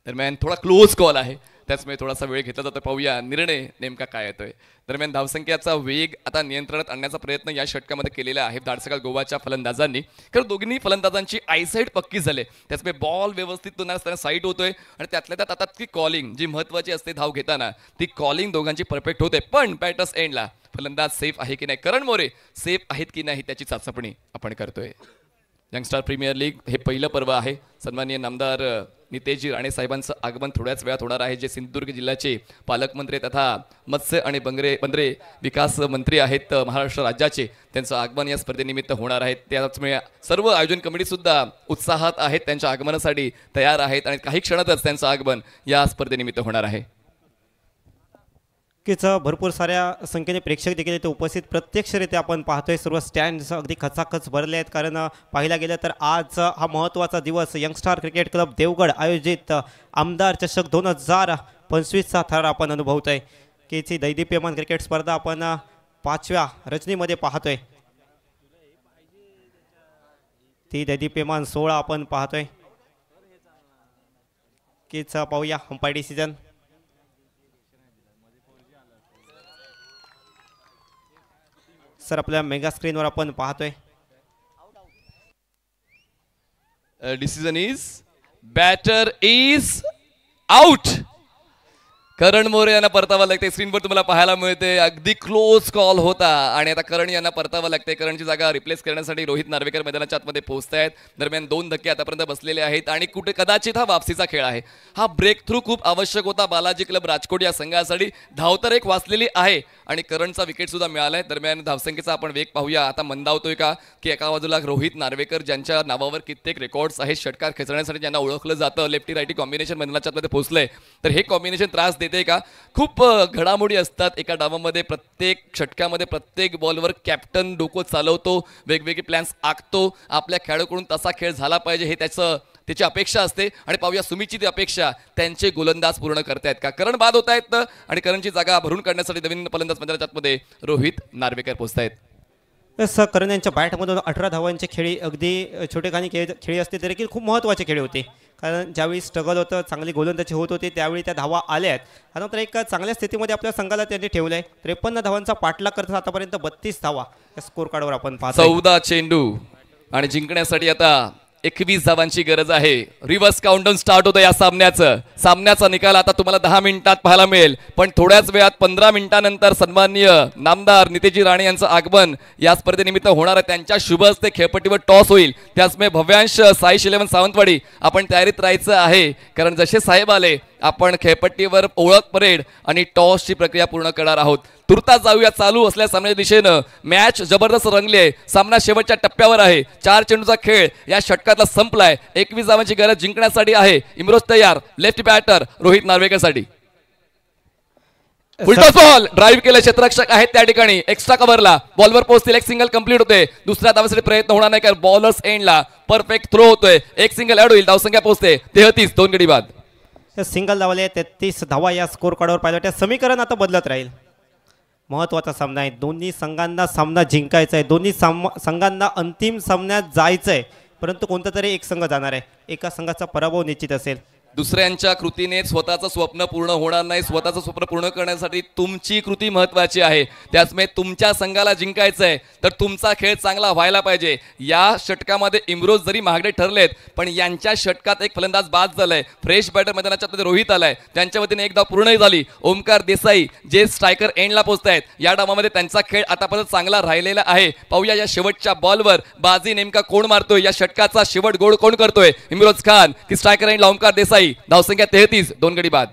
दरम्यान थोडा क्लोज कॉल आहे, त्याचमुळे थोडासा वेळ घेतला जातो. पाहूया निर्णय नेमका काय येतोय. दरम्यान धावसंख्येचा वेग आता नियंत्रणात आणण्याचा प्रयत्न या षटकामध्ये केलेला आहे धाडसगार गोवाच्या फलंदाजांनी. कारण दोन्ही फलंदाजांची आयसाईट पक्की झाले, त्याचमुळे बॉल व्यवस्थित साईड होतोय आणि त्यातल्या त्यात आता ती कॉलिंग जी महत्वाची असते धाव घेताना, ती कॉलिंग दोघांची परफेक्ट होते. पण बॅटर्स एंडला फलंदाज सेफ आहे की नाही, करण मोरे सेफ आहेत की नाही त्याची चाचपणी आपण करतोय. यंगस्टार प्रीमियर लीग हे पहिलं पर्व आहे. सन्माननीय नामदार नितेशजी राणे साहेबांचं आगमन थोड्याच वेळात होणार आहे, जे सिंधुदुर्ग जिल्ह्याचे पालकमंत्री तथा मत्स्य आणि बंदरे विकास मंत्री आहेत महाराष्ट्र राज्याचे. त्यांचं आगमन या स्पर्धेनिमित्त होणार आहे. त्याचमुळे सर्व आयोजन कमिटी सुद्धा उत्साहात आहेत, त्यांच्या आगमनासाठी तयार आहेत आणि काही क्षणातच त्यांचं आगमन या स्पर्धेनिमित्त होणार आहे. नक्कीच भरपूर साऱ्या संख्येने प्रेक्षक देखील इथे उपस्थित प्रत्यक्षरित्या आपण पाहतोय. सर्व स्टँड्स अगदी खचाखच भरले आहेत, कारण पाहायला गेलं तर आज हा महत्त्वाचा दिवस यंगस्टार क्रिकेट क्लब देवगड आयोजित आमदार चषक 2025चा थर आपण अनुभवतोय. की ची दैदिप्यमान क्रिकेट स्पर्धा आपण 5व्या रजनीमध्ये पाहतोय. ती दैदिप्यमान 16 आपण पाहतोय. कीच पाहूया अंपायर डिसिजन. सर आपल्या मेगा स्क्रीनवर आपण पाहतोय. Decision is batter is out. Karan More यांना परतावा लागते. स्क्रीनवर तुम्हाला पाहायला मिळते अगदी क्लोज कॉल होता आणि आता करण यांना परतावा लागते. करणची जागा रिप्लेस करण्यासाठी रोहित नार्वेकर मैदानाच्या आतमध्ये पोहोचतायत. दरम्यान 2 धक्के आतापर्यंत बसलेले आहेत आणि कुठे कदाचित हा वापसीचा खेळ आहे. हा ब्रेक थ्रू खूप आवश्यक होता बालाजी क्लब राजकोट या संघासाठी. धाव तर एक वाचलेली आहे आणि करणचा विकेट सुद्धा मिळालाय. दरम्यान धावसंख्येचा आपण वेग पाहूया. आता मंदावतोय का की एका बाजूला रोहित नार्वेकर ज्यांच्या नावावर कित्येक रेकॉर्ड्स आहेत, षटकार खेचण्यासाठी ज्यांना ओळखलं जातं, लेफ्टी राईटी कॉम्बिनेशन मैदानाच्या आतमध्ये पोहोचलंय, तर हे कॉम्बिनेशन त्रास देते का? खूप घडामोडी असतात एका डावामध्ये. प्रत्येक षटकामध्ये प्रत्येक बॉलवर कॅप्टन डोकं चालवतो, वेगवेगळे प्लॅन्स आखतो. आपल्या खेळाडूकडून तसा खेळ झाला पाहिजे हे त्याची अपेक्षा असते आणि पाहूया सुमीची ती अपेक्षा त्यांचे गोलंदाज पूर्ण करतायत का? करण बाद होत आहेत आणि करणची जागा भरून काढण्यासाठी नवीन फलंदाज मैदानाच्या आतमध्ये रोहित नार्वेकर पोहोचतायत. सर करण यांच्या बॅटमधून 18 धावांची खेळी अगदी छोटेखानी खेळी असते तरी देखील खूप महत्त्वाचे खेळी होते. कारण ज्यावेळी स्ट्रगल होतं, चांगली गोलंदाजी होत होती, त्यावेळी त्या धावा आल्या आहेत. आता तर एक चांगल्या स्थितीमध्ये आपल्या संघाला त्यांनी ठेवलं आहे. 53 धावांचा पाठलाग करतात आतापर्यंत 32 धावा या स्कोर कार्डवर आपण पाहतो. 14 चेंडू आणि जिंकण्यासाठी आता 21 धावांची गरज आहे. रिव्हर्स काउंटडाऊन स्टार्ट होतं या सामन्याचा निकाल आता तुम्हाला 10 मिनिटात पाहायला मिळेल, पण थोड्याच वेळात 15 मिनिटांनंतर सन्माननीय नामदार नितेशजी राणे यांचं आगमन या स्पर्धेनिमित्त होणार आहे. त्यांच्या शुभ हस्ते खेळपट्टीवर टॉस होईल. त्याचमुळे भव्यांश साईश 11 सावंतवाडी आपण तयारीत राहायचं आहे, कारण जसे साहेब आले आपण खेळपट्टीवर ओळख परेड आणि टॉसची प्रक्रिया पूर्ण करणार आहोत. तुर्तास जाऊया चालू असल्या सामन्याच्या दिशेनं. मॅच जबरदस्त रंगली आहे. सामना शेवटच्या टप्प्यावर आहे. 4 चेंडूचा खेळ या षटकातला संपलाय. 21 धावांची गरज जिंकण्यासाठी आहे. इम्रोज तयार. लेफ्ट बॅटर रोहित नार्वेकरसाठी. फुलटॉस बॉल ड्राईव्ह केलं. क्षेत्ररक्षक आहेत त्या ठिकाणी. एक्स्ट्रा कव्हरला बॉलवर पोहोचतील. एक सिंगल कंप्लीट होते. दुसऱ्या धावासाठी प्रयत्न होणार नाही, कारण बॉलर्स एंडला परफेक्ट थ्रो होतोय. एक सिंगल ऍड होईल. धावसंख्या पोहोचते 33. 2 गडी बाद. सिंगल धावले 33 धावा या स्कोर कार्डवर पाहिलं. त्या समीकरण आता बदलत राहील. महत्त्वाचा सामना आहे. दोन्ही संघांना सामना जिंकायचा आहे. दोन्ही संघांना अंतिम सामन्यात जायचं आहे, परंतु कोणता तरी एक संघ जाणार आहे. एका संघाचा पराभव निश्चित असेल. दुसऱ्यांच्या कृतीने स्वतःचं स्वप्न पूर्ण होणार नाही. स्वतःचं स्वप्न पूर्ण करण्यासाठी तुमची कृती महत्वाची आहे. त्याचमुळे तुमच्या संघाला जिंकायचं आहे तर तुमचा खेळ चांगला व्हायला पाहिजे. या षटकामध्ये इम्रोज जरी महागडे ठरलेत, पण यांच्या षटकात एक फलंदाज बाद झालाय. फ्रेश बॅटर मैदानाच्या मध्ये रोहित आलाय. त्यांच्या वतीने एक धाव पूर्णही झाली. ओमकार देसाई जे स्ट्रायकर एंडला पोहोचतायत. या डावामध्ये त्यांचा खेळ आतापर्यंत चांगला राहिलेला आहे. पाहूया या शेवटच्या बॉलवर बाजी नेमका कोण मारतोय. या षटकाचा शेवट गोड कोण करतोय, इम्रोज खान की स्ट्रायकर एंडला ओमकार देसाई. धावसंख्या 33. 2 गडी बाद.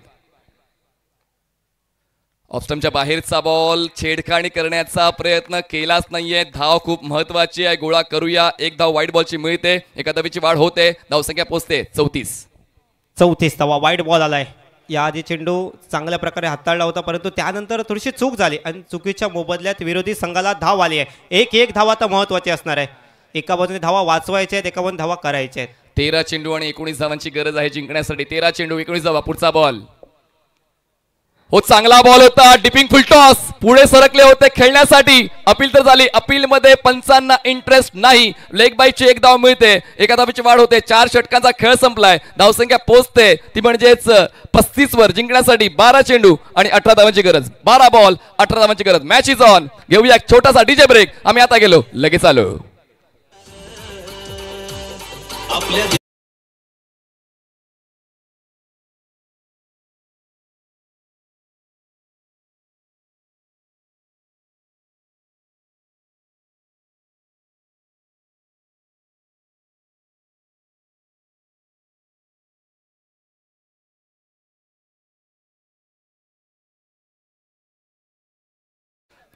ऑफस्टंपच्या बाहेरचा बॉल छेडखाणी करण्याचा प्रयत्न केलाच नाहीये. धाव खूप महत्वाची आहे. गोळा करूया. एक धाव वाईट बॉलची मिळते. एका धावेची वाढ होते. धावसंख्या पोहोचते 34. धावा. वाईट बॉल आलाय. याआधी चेंडू चांगल्या प्रकारे हाताळला होता, परंतु त्यानंतर थोडीशी चूक झाली आणि चुकीच्या मोबदल्यात विरोधी संघाला धाव आली आहे. एक धावा आता महत्वाची असणार आहे. एका बाजूने धावा वाचवायच्या आहेत, एका बाजूने धावा करायच्या आहेत. 13 चेंडू आणि 19 धावांची गरज आहे जिंकण्यासाठी. 13 चेंडू 19 धावा. पुढचा बॉल हो, चांगला बॉल होता. Dipping full toss. पुढे सरकले होते खेळण्यासाठी. अपील तर झाली. अपील मध्ये पंचांना इंटरेस्ट नाही. लेग बायची एक धाव मिळते. एका धावेची वाढ होते. 4 षटकांचा खेळ संपलाय. धावसंख्या पोहोचते ती म्हणजेच 35 वर. जिंकण्यासाठी 12 चेंडू आणि 18 धावांची गरज. 12 बॉल 18 धावांची गरज. Match is on. घेऊया एक छोटासा डीजे ब्रेक. आम्ही आता गेलो, लगेच आलो.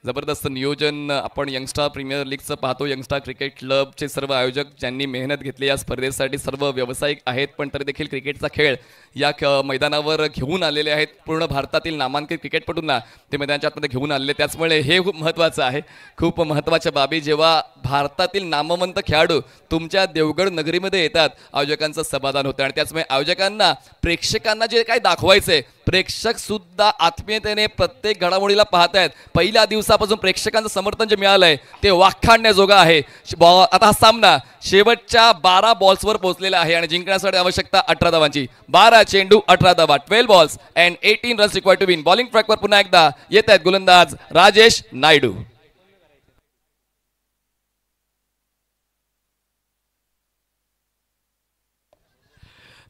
जबरदस्त नियोजन आपण यंगस्टार प्रीमियर लीगचं पाहतो. यंगस्टार क्रिकेट क्लबचे सर्व आयोजक ज्यांनी मेहनत घेतली या स्पर्धेसाठी सर्व व्यावसायिक आहेत, पण तरी देखील क्रिकेटचा खेळ या मैदानावर घेऊन आलेले आहेत. पूर्ण भारतातील नामांकित क्रिकेटपटूंना ते मैदानाच्या आतमध्ये घेऊन आलेले. त्याचमुळे हे खूप महत्त्वाचं आहे. खूप महत्त्वाच्या बाबी जेव्हा भारतातील नामवंत खेळाडू तुमच्या देवगड नगरीमध्ये येतात, आयोजकांचं समाधान होतं. आणि त्याचमुळे आयोजकांना प्रेक्षकांना जे काही दाखवायचंय, प्रेक्षक सुद्धा आत्मीयतेने प्रत्येक घडामोडीला पाहत आहेत. पहिल्या दिवसापासून प्रेक्षकांचं समर्थन जे मिळालंय ते वाखाणण्याजोगं आहे. आता हा सामना शेवटच्या 12 बॉल्सवर पोहोचलेला आहे आणि जिंकण्यासाठी आवश्यकता 18 धावांची. 12 चेंडू 18 धावा, 12 balls and 18 runs required to win. Bowling ट्रॅकवर पुन्हा एकदा येत आहेत गोलंदाज राजेश नायडू.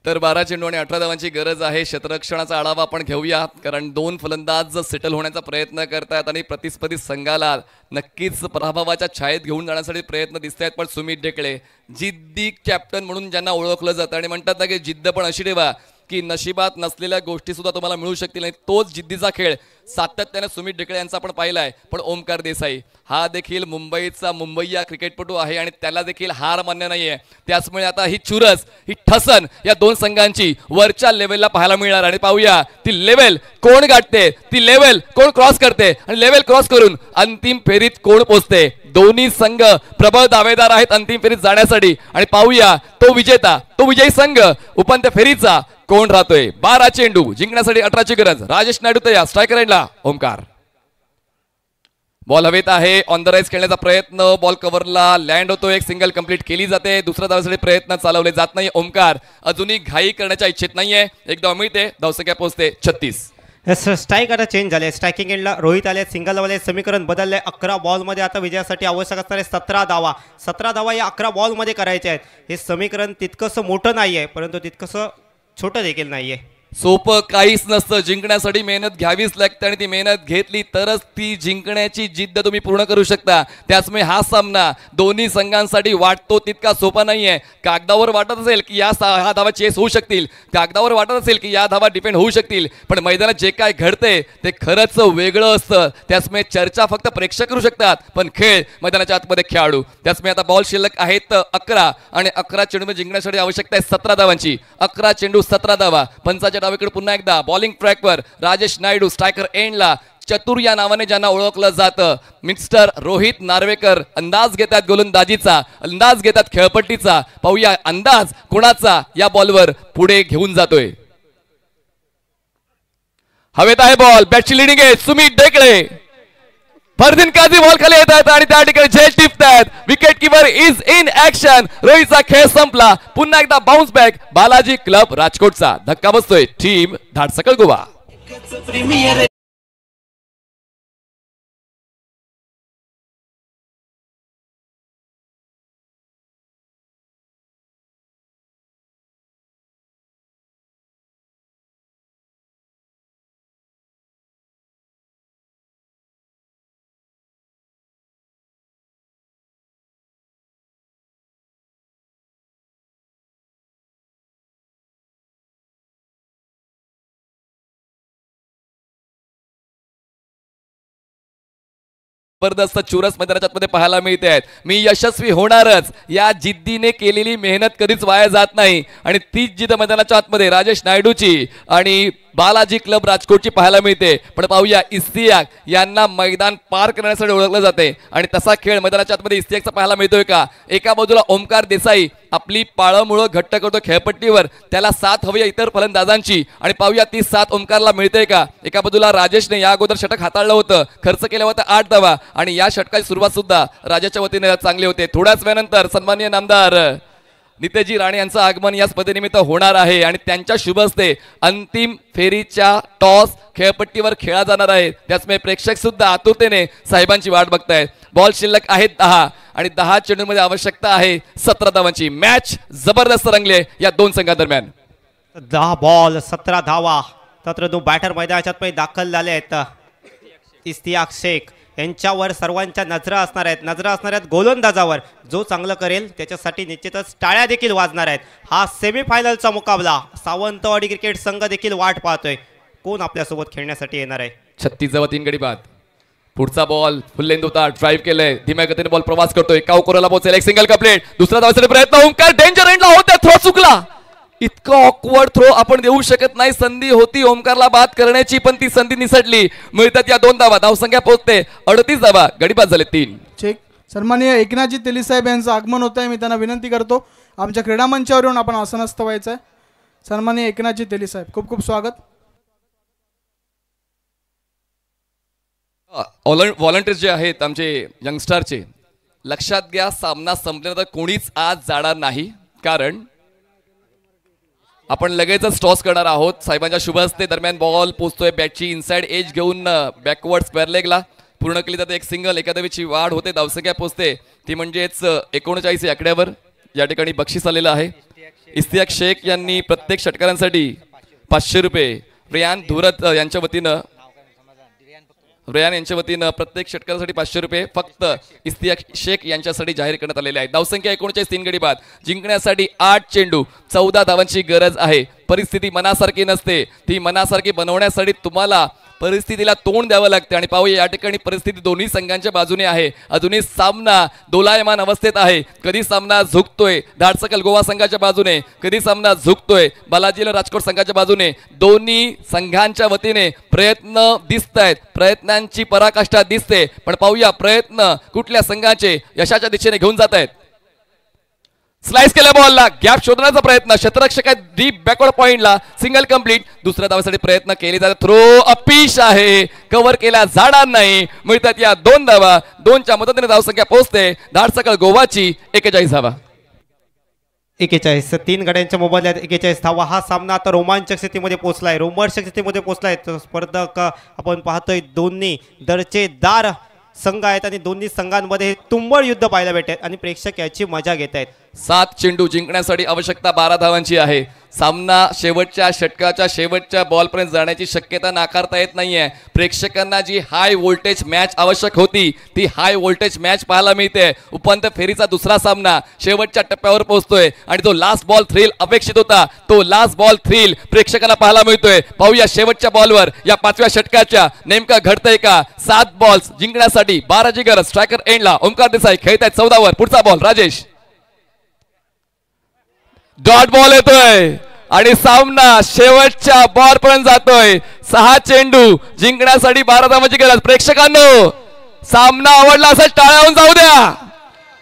तर 12 चेंडू आणि 18 धावांची गरज आहे. क्षेत्ररक्षणाचा आढावा आपण घेऊया, कारण 2 फलंदाज सेटल होण्याचा प्रयत्न करतात आणि प्रतिस्पर्धी संघाला नक्कीच पराभवाच्या छायेत घेऊन जाण्यासाठी प्रयत्न दिसत आहेत. पण सुमित ढेकळे जिद्दी कॅप्टन म्हणून ज्यांना ओळखलं जातं आणि म्हणतात ना की जिद्द पण अशी ठेवा की नशिबात नसलेल्या गोष्टी सुद्धा तुम्हाला मिळू शकतील. आणि तोच जिद्दीचा खेळ सातत्याने सुमित ढेकळे यांचा आपण पाहिला आहे. पण ओमकार देसाई हा देखील मुंबईचा मुंबईया क्रिकेटपटू आहे आणि त्याला देखील हार मान्य नाही आहे. त्याचमुळे आता ही चुरस, ही ठसन या 2 संघांची वरच्या लेवलला पाहायला मिळणार. आणि पाहूया ती लेवल कोण गाठते, ती लेवल कोण क्रॉस करते आणि लेवल क्रॉस करून अंतिम फेरीत कोण पोहोचते. दोन्ही संघ प्रबळ दावेदार आहेत अंतिम फेरीत जाण्यासाठी. आणि पाहूया तो विजेता, तो विजयी संघ उपांत्य फेरीचा कोण राहतोय. 12 चेंडू जिंकण्यासाठी 18ची गरज. राजेश नायडू तयार, स्ट्रायकर एंडला ओमकार. बॉल हवेत आहे, ऑन द राईज खेळण्याचा प्रयत्न, बॉल कव्हरला लँड होतो, एक सिंगल कंप्लीट केली जाते. दुसऱ्या धावेसाठी प्रयत्न चालवले जात नाही. ओमकार अजूनही घाई करण्याच्या इच्छित नाहीये. एक धाव मिळते, धावसंख्या पोहोचते 36. स्ट्राईक आता चेंज झाले. स्ट्रायकिंग एंडला रोहित आले, सिंगलवाले समीकरण बदलले. 11 बॉलमध्ये आता विजयासाठी आवश्यक असणारे 17 धावा. 17 धावा या 11 बॉलमध्ये करायचे आहेत. हे समीकरण तितकंसं मोठं नाही आहे, परंतु तितकंसं छोटं देखील नाही आहे. सोपं काहीच नसतं. जिंकण्यासाठी मेहनत घ्यावीच लागते आणि ती मेहनत घेतली तरच ती जिंकण्याची जिद्द तुम्ही पूर्ण करू शकता. त्याचमुळे हा सामना दोन्ही संघांसाठी वाटतो तितका सोपा नाहीये. कागदावर वाटत असेल की या 6 धावा चेस होऊ शकतील, कागदावर वाटत असेल की या धावा डिपेंड होऊ शकतील, पण मैदानात जे काय घडते ते खरंच वेगळं असतं. त्याचमुळे चर्चा फक्त प्रेक्षक करू शकतात, पण खेळ मैदानाच्या आतमध्ये खेळाडू. त्याचमुळे आता बॉल शिल्लक आहेत 11 आणि 11 चेंडू जिंकण्यासाठी आवश्यकता आहे 17 धावांची. 11 चेंडू 17 धावा. पंचाच्या डावीकडे पुन्हा एकदा बॉलिंग ट्रॅकवर राजेश नायडू, स्ट्रायकर एंडला चतुर या नावाने ज्यांना ओळखलं जातं मिस्टर रोहित नार्वेकर अंदाज घेतात गोलंदाजीचा, अंदाज घेतात खेळपट्टीचा. पाहूया अंदाज कोणाचा या बॉलवर पुढे घेऊन जातोय. हवेत आहे बॉल, बॅटची लिडिंग आहे सुमित ढेकळे. फरदीन काझी बॉल खाली येत आहेत आणि त्या ठिकाणी झेल टिपतायत. Wicket keeper is in action. रोहितचा खेळ संपला. पुन्हा एकदा बाउन्स बॅक बालाजी क्लब राजकोटचा. धक्का बसतोय टीम धाडसकळ गोवा. जबरदस्त चुरस मैदानाच्या आतमध्ये पाहायला मिळते आहेत. मी यशस्वी होणारच या जिद्दीने केलेली मेहनत कधीच वाया जात नाही आणि तीच जिद्द मैदानाच्या आतमध्ये राजेश नायडूची आणि बालाजी क्लब राजकोटची पाहायला मिळते. पण पाहूया इस्तियाक यांना मैदान पार करण्यासाठी ओळखलं जाते आणि तसा खेळ मैदानाच्या आतमध्ये इस्तियाकचा पाहायला मिळतोय का. एका बाजूला ओमकार देसाई आपली पाळमुळं घट्ट करतो खेळपट्टीवर, त्याला साथ हवी इतर फलंदाजांची आणि पाहूया ती साथ ओमकारला मिळते का. एका बाजूला राजेशने या अगोदर षटक हाताळलं होतं, खर्च केला होता 8 धावा आणि या षटकाची सुरुवात सुद्धा राजाच्या वतीने चांगली होते. थोड्याच वेळानंतर सन्माननीय नामदार नितेजी राणे यांचं आगमन या स्पर्धेनिमित्त होणार आहे आणि त्यांच्या शुभ हस्ते अंतिम फेरीच्या टॉस खेळपट्टीवर खेळला जाणार आहे. त्याचमुळे प्रेक्षक सुद्धा आतुरतेने साहेबांची वाट बघतायत. बॉल शिल्लक आहेत 10 आणि 10 चेंडूंमध्ये आवश्यकता आहे 17 धावांची. मॅच जबरदस्त रंगले या 2 संघांदरम्यान. 10 बॉल 17 धावा. तत्र 2 बॅटर मैदानाच्या दाखल झाले आहेत. इस्तियाक शेख यांच्यावर सर्वांच्या नजरा असणार आहेत. नजरा असणार आहेत गोलंदाजावर. जो चांगलं करेल त्याच्यासाठी निश्चितच टाळ्या देखील वाजणार आहेत. हा सेमीफायनलचा मुकाबला सावंतवाडी क्रिकेट संघ देखील वाट पाहतोय. कोण आपल्यासोबत खेळण्यासाठी येणार आहे. 36 धावा 3 गडी बाद. पुढचा बॉल फुल्लेंदू होता, ड्राईव्ह केलंय, धीम्या गतीने बॉल प्रवास करतोय, कावकोराला पोहोचेल, एक सिंगल कंप्लीट. दुसरा धावासाठी प्रयत्न, ओमकार डेंजर एंडला होता, थ्रो चुकला. इतका ऑकवर्ड थ्रो आपण देऊ शकत नाही. संधी होती ओमकारला बाद करण्याची, पण ती संधी निसटली. मिळतात या 2 धावा, धावसंख्या पोहोचते 38 धावा, गडीबाद झाले 3. चेक. सन्माननीय एकनाथजी तेली साहेब यांचं आगमन होत आहे. मी त्यांना विनंती करतो आमच्या क्रीडा मंचावर येऊन आपण आसनस्थ व्हायचं आहे. सन्माननीय एकनाथजी तेली साहेब, खूप खूप स्वागत. व्हॉलंटियर्स जे आहेत आमचे यंगस्टरचे, लक्षात घ्या, सामना संपल्यानंतर कोणीच आज जाणार नाही, कारण आपण लगेचच टॉस करणार आहोत. साहेबांच्या शुभ हस्ते दरम्यान बॉल पोहोचतोय बॅटची इनसाइड एज घेऊन बॅकवर्ड स्क्वेअर लेगला. पूर्ण केली जाते एक सिंगल, एका धावेची वाढ होते, धावसंख्या पोहोचते ती म्हणजेच 39 या आकड्यावर. या ठिकाणी बक्षीस आलेलं आहे. इस्तियाक शेख यांनी प्रत्येक षटकारांसाठी 500 रुपये, रेयान धुरत यांच्या वतीनं प्रत्येक षटकारासाठी 500 रुपये फक्त इस्तियाक शेख यांच्यासाठी जाहीर करण्यात आलेले आहेत. धावसंख्या 39, 3 गडी बाद. जिंकण्यासाठी 8 चेंडू 14 धावांची गरज आहे. परिस्थिती मनासारखी नसते, ती मनासारखी बनवण्यासाठी तुम्हाला परिस्थितीला तोंड द्यावं लागते. आणि पाहूया या ठिकाणी परिस्थिती दोन्ही संघांच्या बाजूने आहे. अजूनही सामना दोलायमान अवस्थेत आहे. कधी सामना झुकतोय धाडसकल गोवा संघाच्या बाजूने, कधी सामना झुकतोय बालाजी राजकोट संघाच्या बाजूने. दोन्ही संघांच्या वतीने प्रयत्न दिसत आहेत, प्रयत्नांची पराकाष्ठा दिसते. पण पाहूया प्रयत्न कुठल्या संघाचे यशाच्या दिशेने घेऊन जात आहेत. स्लाइस केल्या बॉलला गॅप शोधण्याचा प्रयत्न, क्षेत्ररक्षक डीप बॅकवर्ड पॉइंटला, सिंगल कंप्लीट. दुसऱ्या धावासाठी प्रयत्न केले जातात, थ्रो अपीश आहे, कव्हर केला जाणार नाही. मिळतात या 2 धावा, 2च्या मदतीने धावसंख्या पोहोचते धाडसकळ गोवाची 41 धावा. 41, 3 गड्यांच्या मोबाईलात 41 धावा. हा सामना आता रोमांचक स्थितीमध्ये पोहोचलाय, रोमहर्षक स्थितीमध्ये पोहोचलाय. स्पर्धक आपण पाहतोय दोन्ही दर्जेदार संघ आहेत आणि दोन्ही संघांमध्ये तुंबळ युद्ध पाहायला भेटत आणि प्रेक्षक याची मजा घेत आहेत. 7 चेंडू जिंकण्यासाठी आवश्यकता 12 धावांची आहे. सामना शेवटच्या षटकाच्या शेवटच्या बॉलपर्यंत जाण्याची शक्यता नाकारता येत नाहीये. प्रेक्षकांना जी हाय व्होल्टेज मॅच आवश्यक होती ती हाय व्होल्टेज मॅच पाहायला मिळते. उपांत्य फेरीचा दुसरा सामना शेवटच्या टप्प्यावर पोहोचतोय आणि तो लास्ट बॉल थ्रिल अपेक्षित होता, तो लास्ट बॉल थ्रिल प्रेक्षकांना पाहायला मिळतोय. पाहूया शेवटच्या बॉलवर या 5व्या षटकाच्या नेमका घडतंय का. 7 बॉल्स जिंकण्यासाठी 12ची गरज. स्ट्रायकर एंडला ओमकार देसाई खेळतायत 14 वर. पुढचा बॉल राजेश, डॉट बॉल येतोय आणि सामना शेवटच्या बॉल पर्यंत जातोय. 6 चेंडू जिंकण्यासाठी 12 धावांची गरज. प्रेक्षकांनो सामना आवडला असेल टाळ्या जाऊ द्या.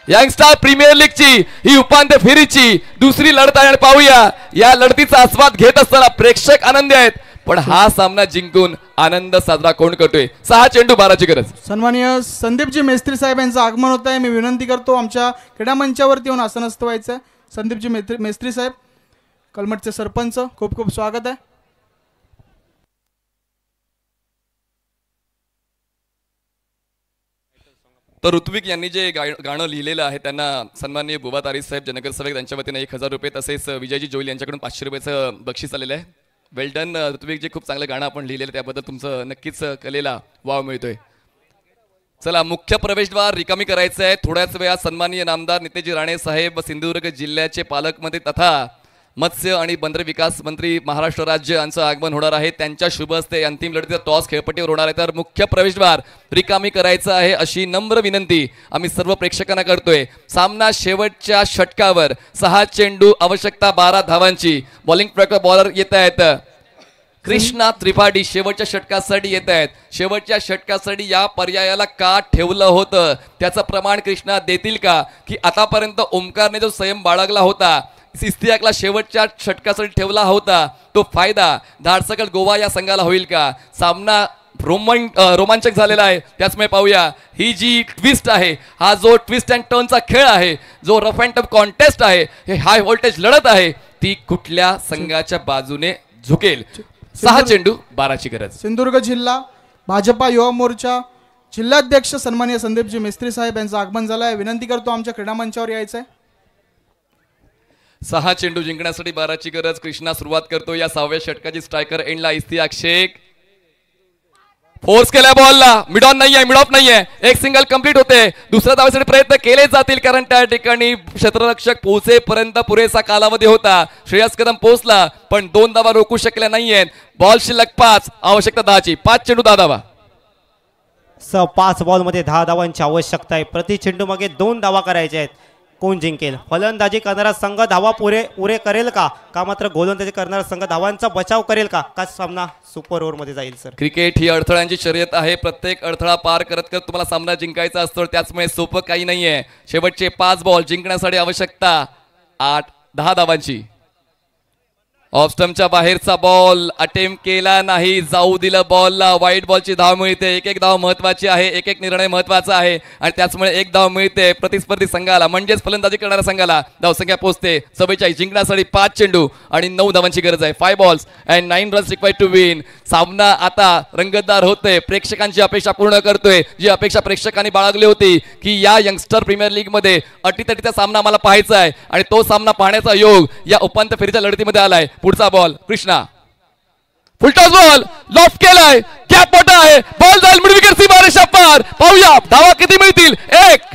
यंगस्टार प्रीमियर लीगची ही उपांत्य फेरीची दुसरी लढत आहे आणि पाहूया या लढतीचा आस्वाद घेत असताना प्रेक्षक आनंदी आहेत, पण हा सामना जिंकून आनंद साजरा कोण करतोय. 6 चेंडू 12ची गरज. सन्माननीय संदीपजी मेस्त्री साहेब यांचं आगमन होत आहे. मी विनंती करतो आमच्या क्रीडा मंचावरती येऊन आसनस्थ व्हायचं आहे. संदीपजी मेस्त्री साहेब, कलमटचे सरपंच, खूप खूप स्वागत आहे. तर ऋत्विक यांनी जे गाणं लिहिलेलं आहे त्यांना सन्माननीय बुबा तारी साहेब जनकर सभेक त्यांच्या वतीने 1000 रुपये, तसेच विजयजी जोईल यांच्याकडून 500 रुपयाचं बक्षीस आलेलं आहे. वेल डन ऋत्विक जी, खूप चांगलं गाणं आपण लिहिलेलं त्याबद्दल तुमचं नक्कीच कलेला वाव मिळतोय. चला मुख्य प्रवेशद्वार रिकामी करायचं आहे. थोड्याच वेळात सन्माननीय नामदार नितेजी राणे साहेब सिंधुदुर्ग जिल्ह्याचे पालकमंत्री तथा मत्स्य आणि बंदर विकास मंत्री महाराष्ट्र राज्य यांचं आगमन होणार आहे. त्यांच्या शुभ हस्ते अंतिम लढतीचा टॉस खेळपट्टीवर होणार आहे. तर मुख्य प्रवेशद्वार रिकामी करायचं आहे अशी नम्र विनंती आम्ही सर्व प्रेक्षकांना करतोय. सामना शेवटच्या षटकावर 6 चेंडू आवश्यकता 12 धावांची. बॉलिंग ट्रॅकर बॉलर येत आहेत कृष्णा त्रिपाठी, शेवटच्या षटकासाठी येत आहेत. शेवटच्या षटकासाठी या पर्यायाला का ठेवलं होतं त्याचं प्रमाण कृष्णा देतील का, की आतापर्यंत ओमकारने जो संयम बाळगला होता, इस्तियाकला शेवटच्या षटकासाठी ठेवला होता, तो फायदा धाडसकल गोवा या संघाला होईल का. सामना रोमांचक झालेला आहे. त्याचमुळे पाहूया ही जी ट्विस्ट आहे, हा जो ट्विस्ट अँड टर्नचा खेळ आहे, जो रफ अँड टफ कॉन्टेस्ट आहे, हे हाय व्होल्टेज लढत आहे, ती कुठल्या संघाच्या बाजूने झुकेल. 6 चेंडू 12ची गरज. सिंधुदुर्ग जिल्हा भाजपा युवा मोर्चा जिल्हाध्यक्ष सन्माननीय संदीपजी मेस्त्री साहेब यांचं आगमन झालं आहे. विनंती करतो आमच्या क्रीडा मंचावर यायचं आहे. 6 चेंडू जिंकण्यासाठी 12ची गरज. कृष्णा सुरुवात करतो या 6व्या षटकाची. स्ट्रायकर एंडला इस्तियाक शेख फोर्स केल्या बॉलला. मिड ऑन नाहीये, मिड ऑफ नाहीये, एक सिंगल कंप्लीट होते. दुसऱ्या धावेसाठी प्रयत्न केले जातील कारण त्या ठिकाणी क्षेत्ररक्षक पोहोचेपर्यंत पुरेसा कालावधी होता. श्रेयस कदम पोहोचला पण 2 धावा रोखू शकल्या नाहीयेत. बॉल शिल्लक 5, आवश्यकता 10ची. 5 चेंडू 10 धावा. 5 बॉलमध्ये 10 धावांची आवश्यकता आहे. प्रति चेंडू मागे 2 धावा करायचे आहेत. कोण जिंकेल? फलंदाजी करणारा संघ धावा उरे करेल का मात्र गोलंदाजी करणारा संघ धावांचा बचाव करेल का सामना सुपर ओव्हरमध्ये जाईल सर? क्रिकेट ही अडथळ्यांची शर्यत आहे. प्रत्येक अडथळा पार करत करत तुम्हाला सामना जिंकायचा असतो. त्याचमुळे सोपं काही नाहीये. शेवटचे 5 बॉल जिंकण्यासाठी आवश्यकता 8-10 धावांची. ऑफ स्टंपच्या बाहेरचा बॉल अटेम्प्ट केला नाही, जाऊ दिलं बॉलला. वाईट बॉलची धाव मिळते. एक धाव महत्वाची आहे, एक निर्णय महत्वाचा आहे आणि त्याचमुळे 1 धाव मिळते प्रतिस्पर्धी संघाला, म्हणजेच फलंदाजी करणाऱ्या संघाला. धावसंख्या पोहोचते 44. जिंकण्यासाठी 5 चेंडू आणि 9 धावांची गरज आहे. 5 balls and 9 runs required to win. सामना आता रंगतदार होतोय. प्रेक्षकांची अपेक्षा पूर्ण करतोय. जी अपेक्षा प्रेक्षकांनी बाळगली होती की या यंगस्टर प्रीमियर लीग मध्ये अटीतटीचा सामना आम्हाला पाहायचा आहे आणि तो सामना पाहण्याचा योग या उपांत्य फेरीच्या लढतीमध्ये आलाय. पुढचा ball Krishna, full toss ball loft केलाय, कॅप मोठा आहे, बॉल जाईल मिड विकेट सीमारेषा पार. पाहूया धावा किती मिळतील. 1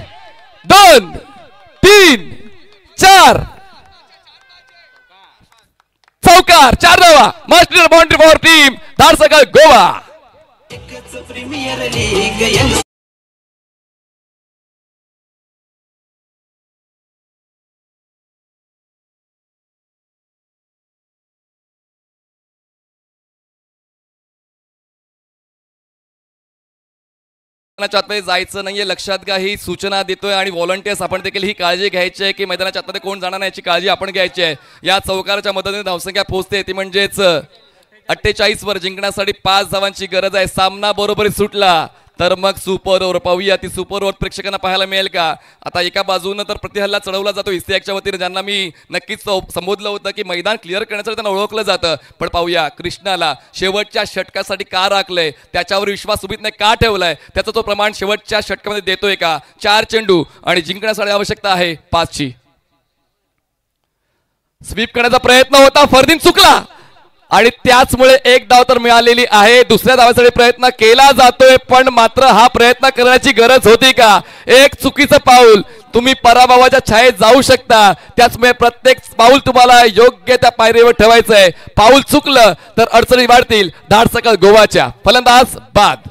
2 3 4 चौकार, 4 धावा. Master boundary for team Dharaskal Goa. मैदानाच्या आतमध्ये जायचं नाहीये, लक्षात घ्या. ही सूचना देतोय आणि व्हॉलंटियर्स आपण देखील ही काळजी घ्यायची आहे की मैदानाच्या आतमध्ये कोण जाणार नाही याची काळजी आपण घ्यायची आहे. या चौकाराच्या मदतीने धावसंख्या पोहोचते ती म्हणजेच 48 वर. जिंकण्यासाठी 5 धावांची गरज आहे. सामना बरोबरी सुटला तर मग सुपर ओव्हर. पाहूया ती सुपर ओव्हर प्रेक्षकांना पाहायला मिळेल का. आता एका बाजूनं तर प्रतिहल्ला चढवला जातो इस्तेयाकच्या वतीने, ज्यांना मी नक्कीच संबोधलं होतं की मैदान क्लिअर करण्यासाठी त्यांना ओळखलं जातं. पण पाहूया कृष्णाला शेवटच्या षटकासाठी का राखलंय, त्याच्यावर विश्वास सुमितने का ठेवलाय, त्याचा तो प्रमाण शेवटच्या षटकामध्ये देतोय का. 4 चेंडू आणि जिंकण्यासाठी आवश्यकता आहे 5ची. स्वीप करण्याचा प्रयत्न होता, फरदीन चुकला आणि त्याचमुळे 1 धाव तर मिळालेली आहे. दुसऱ्या धावासाठी प्रयत्न केला जातोय पण मात्र हा प्रयत्न करण्याची गरज होती का. एक चुकीचं पाऊल तुम्ही पराभवाच्या छायेत जाऊ शकता. त्याचमुळे प्रत्येक पाऊल तुम्हाला योग्य त्या पायरीवर ठेवायचंय. पाऊल चुकलं तर अडचणी वाढतील. धारसकळ गोवाच्या. फलंदाज बाद.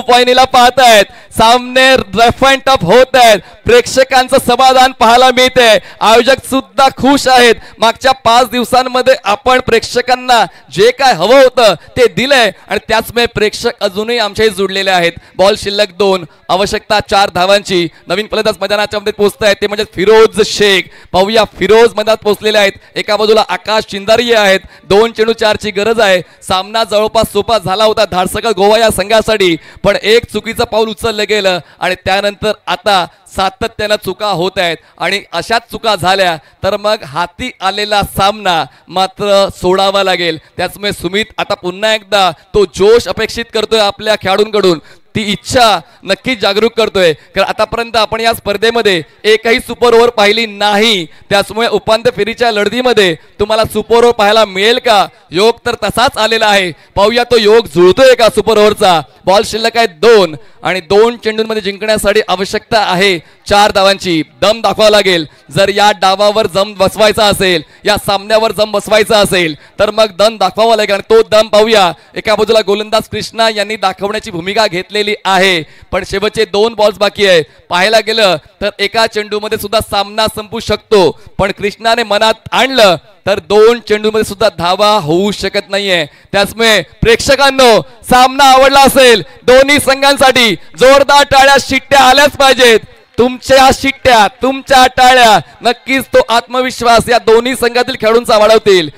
फायनलला पाहतायत, सामने रफ अँड टफ होत आहेत, प्रेक्षकांचं समाधान पाहायला मिळते, आयोजक सुद्धा खुश आहेत. मागच्या 5 दिवसांमध्ये आपण प्रेक्षकांना जे काय हवं होतं ते दिलंय आणि त्याचमुळे प्रेक्षक अजूनही आमच्याशी जुडलेले आहेत. बॉल शिल्लक 2, आवश्यकता 4 धावांची. नवीन फलंदाज मैदानाच्या मध्ये पोहोचत आहेत ते म्हणजे फिरोज शेख. पाहूया फिरोज मैदानात पोहोचलेले आहेत. एका बाजूला आकाश चिंदारी आहेत. 2 चेंडू 4 ची गरज आहे. सामना जवळपास सोपा झाला होता धाडसकर गोवा या संघासाठी, पण एक चुकीचं पाऊल उचललं गेलं आणि त्यानंतर आता सातत्यानं चुका होत आहेत आणि अशाच चुका झाल्या तर मग हाती आलेला सामना मात्र सोडावा लागेल. त्याचमुळे सुमित आता पुन्हा एकदा तो जोश अपेक्षित करतोय आपल्या खेळाडूंकडून, ती इच्छा नक्कीच जागरूक करतोय, कारण आतापर्यंत आपण या स्पर्धेमध्ये एकही सुपर ओव्हर पाहिली नाही. त्याचमुळे उपांत्य फेरीच्या लढतीमध्ये तुम्हाला सुपर ओव्हर पाहायला मिळेल का? योग तर तसाच आलेला आहे. पाहूया तो योग जुळतोय का सुपर ओव्हरचा. बॉल शिल्लक आहे 2 आणि 2 चेंडूंमध्ये जिंकण्यासाठी आवश्यकता आहे 4 धावांची. दम दाखवावा लागेल. जर या डावावर जम बसवायचा असेल, या सामन्यावर जम बसवायचा असेल तर मग दम दाखवावा लागेल आणि तो दम पाहूया. एका बाजूला गोलंदाज कृष्णा यांनी दाखवण्याची भूमिका घेतलेली आहे, पण शेवटचे 2 बॉल्स बाकी आहे. पाहायला गेलं तर एका चेंडूमध्ये सुद्धा सामना संपू शकतो, पण कृष्णाने मनात आणलं तर 2 चेंडूमध्ये सुद्धा धावा होऊ शकत नाहीये. त्याचमुळे प्रेक्षकांनो, सामना आवडला असेल दोन्ही संघांसाठी जोरदार टाळ्या शिट्ट्या आल्याच पाहिजेत. तुमच्या शिट्ट्या, तुमच्या टाळ्या नक्कीच तो आत्मविश्वास या दोन्ही संघातील खेळाडूंचा वाढवतील.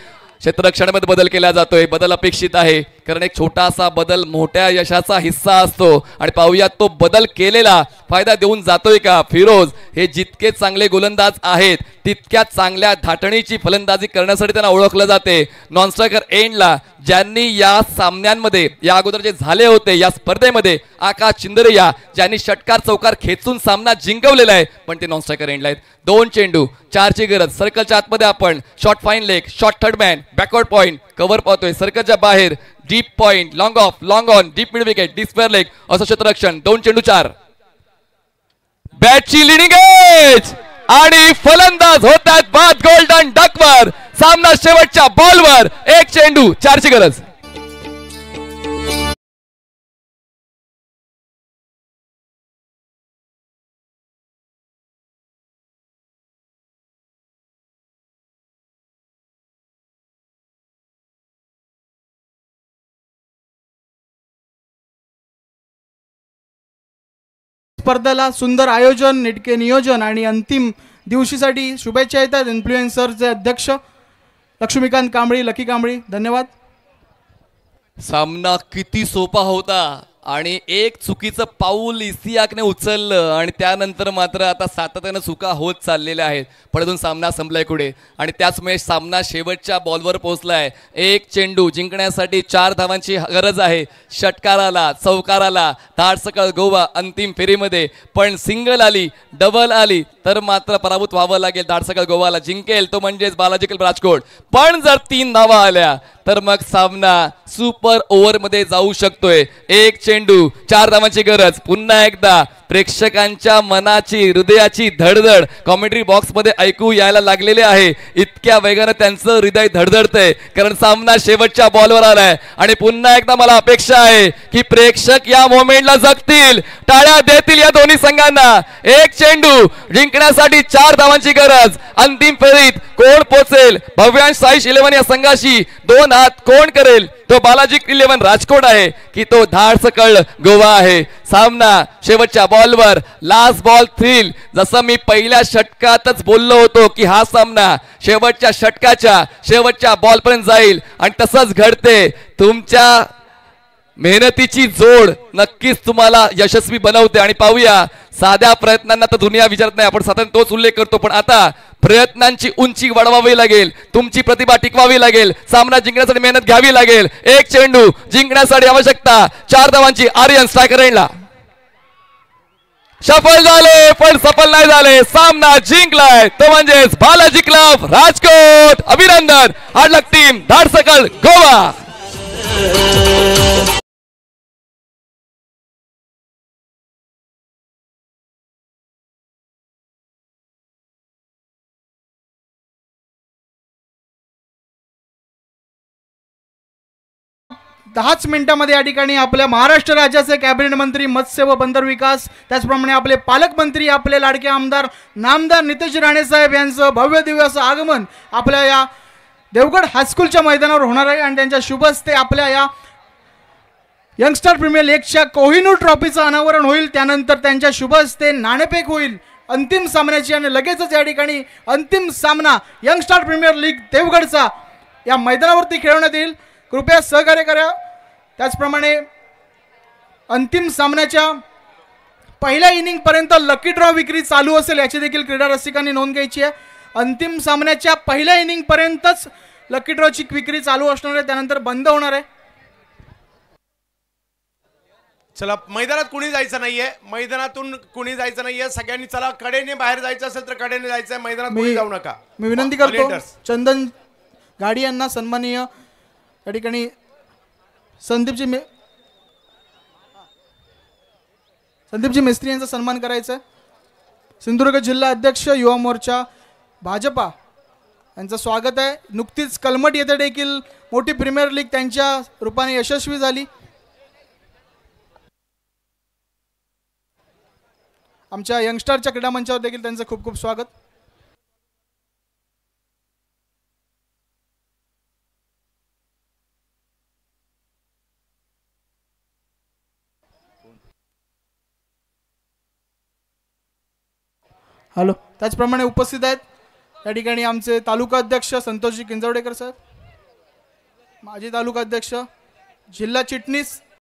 क्षेत्ररक्षणामध्ये बदल केला जातोय, बदल अपेक्षित आहे, कारण एक छोटासा बदल मोठ्या यशाचा हिस्सा असतो आणि पाहूया तो बदल केलेला फायदा देऊन जातोय का. फिरोज हे जितके चांगले गोलंदाज आहेत तितक्या चांगल्या धाटणीची फलंदाजी करण्यासाठी त्यांना ओळखलं जाते. नॉन स्ट्रायकर एंडला ज्यांनी या सामन्यांमध्ये या अगोदर जे झाले होते या स्पर्धेमध्ये आकाश चिंदरिया ज्यांनी षटकार चौकार खेचून सामना जिंकवलेला आहे, पण ते नॉन स्ट्रायकर एंडला आहेत. 2 चेंडू 4 ची गरज. सर्कलच्या आतमध्ये आपण short fine leg, short third man, backward point, cover पाहतोय. सर्कलच्या बाहेर deep point, long of, long on, deep mid wicket, deep square leg असं क्षेत्ररक्षण. 2 चेंडू 4. बॅटची लिडिंग एज आणि फलंदाज होतात बाद गोल्डन डकवर. सामना शेवटच्या बॉलवर. 1 चेंडू 4 ची गरज. स्पर्धेला सुंदर आयोजन, नेटके नियोजन आणि अंतिम दिवशीसाठी शुभेच्छा येतात इन्फ्लुएन्सरचे अध्यक्ष लक्ष्मीकांत कांबळी, लकी कांबळी. धन्यवाद. सामना किती सोपा होता आणि एक चुकीचं पाऊल इसियाकने उचललं आणि त्यानंतर मात्र आता सातत्यानं चुका होत चाललेल्या आहेत. पण सामना संपलाय पुढे आणि त्याचमुळे सामना शेवटच्या बॉलवर पोहोचलाय. 1 चेंडू जिंकण्यासाठी 4 धावांची गरज आहे. षटकाराला, चौकाराला धाडसकळ गोवा अंतिम फेरीमध्ये, पण सिंगल आली, डबल आली तर मात्र पराभूत व्हावं लागेल. धाडसकळ गोवाला जिंकेल तो म्हणजेच बालाजी क्लब राजकोट. पण जर 3 धावा आल्या तर मग सामना सुपर ओव्हर मध्ये जाऊ शकतोय. 1 चेंडू 4 धावांची गरज. पुन्हा एकदा प्रेक्षकांच्या मनाची, हृदयाची धडधड कॉमेंट्री बॉक्स मध्ये ऐकू यायला लागलेले आहे. इतक्या वेगाने त्यांचं हृदय धडधडतंय कारण सामना शेवटच्या बॉलवर आलाय आणि पुन्हा एकदा मला अपेक्षा आहे की प्रेक्षक या मोमेंटला जगतील, टाळ्या देतील या दोन्ही संघांना. 1 चेंडू जिंकण्यासाठी 4 धावांची गरज. अंतिम फेरीत कोण पोहोचेल? भव्यांश साईश 11 या संघाशी 2 हात कोण करेल? तो बालाजी 11 राजकोट आहे की तो धाडसकळ गोवा आहे. सामना शेवटच्या बॉलवर, लास्ट बॉल थ्रिल. जसं मी पहिल्या षटकातच बोललो होतो की हा सामना शेवटच्या षटकाच्या शेवटच्या बॉलपर्यंत जाईल आणि तसंच घडते. तुमच्या मेहनतीची जोड नक्कीच तुम्हाला यशस्वी बनवते. आणि पाहूया, साध्या प्रयत्नांना तर दुनिया विचारत नाही, आपण साधारण तोच उल्लेख करतो, पण आता प्रयत्नांची उंची वाढवावी लागेल, तुमची प्रतिभा टिकवावी लागेल, सामना जिंकण्यासाठी मेहनत घ्यावी लागेल. 1 चेंडू जिंकण्यासाठी आवश्यकता 4 धावांची. आर्यन स्ट्रायकर एंडला सफल झाले पण सफल नाही झाले. सामना जिंकलाय तो म्हणजेच बालाजी क्लब राजकोट. अभिनंदन. हार्ड लक टीम धाडसकळ गोवा. 10च मिनिटांमध्ये या ठिकाणी आपल्या महाराष्ट्र राज्याचे कॅबिनेट मंत्री मत्स्य व बंदर विकास, त्याचप्रमाणे आपले पालकमंत्री आपले लाडके आमदार नामदार नितेश राणे साहेब यांचं भव्य दिव्य असं आगमन आपल्या या देवगड हायस्कूलच्या मैदानावर होणार आहे आणि त्यांच्या शुभ हस्ते आपल्या या यंगस्टर प्रीमियर लीगच्या कोहिनूर ट्रॉफीचं अनावरण होईल. त्यानंतर त्यांच्या शुभ हस्ते नाणेफेक होईल अंतिम सामन्याची आणि लगेचच या ठिकाणी अंतिम सामना यंगस्टर प्रीमियर लीग देवगडचा या मैदानावरती खेळवण्यात येईल. कृपया सहकार्य करा. त्याचप्रमाणे अंतिम सामन्याच्या पहिल्या इनिंग पर्यंत लकी ड्रॉ विक्री चालू असेल याची देखील क्रीडा रसिकांनी नोंद घ्यायची आहे. अंतिम सामन्याच्या पहिल्या इनिंग पर्यंतच लकी ड्रॉची विक्री चालू असणार आहे, त्यानंतर बंद होणार आहे. चला, मैदानात कुणी जायचं नाहीये, मैदानातून कुणी जायचं नाहीये. सगळ्यांनी चला, कडेने बाहेर जायचं असेल तर कडेने जायचंय, मैदानात कुणी जाऊ नका. मी विनंती करतो चंदन गाडी यांना सन्माननीय या ठिकाणी संदीपजी मिस्त्री यांचा सन्मान करायचा आहे. सिंधुदुर्ग जिल्हा अध्यक्ष युवा मोर्चा भाजपा यांचं स्वागत आहे. नुकतीच कलमट येथे देखील मोठी प्रीमियर लीग त्यांच्या रूपाने यशस्वी झाली. आमच्या यंगस्टरच्या क्रीडा मंचावर देखील त्यांचं खूप खूप स्वागत. हॅलो. त्याचप्रमाणे उपस्थित आहेत या ठिकाणी आमचे तालुका अध्यक्ष संतोषजी किंजवडेकर साहेब, माजी तालुका अध्यक्ष, जिल्हा चिटणीस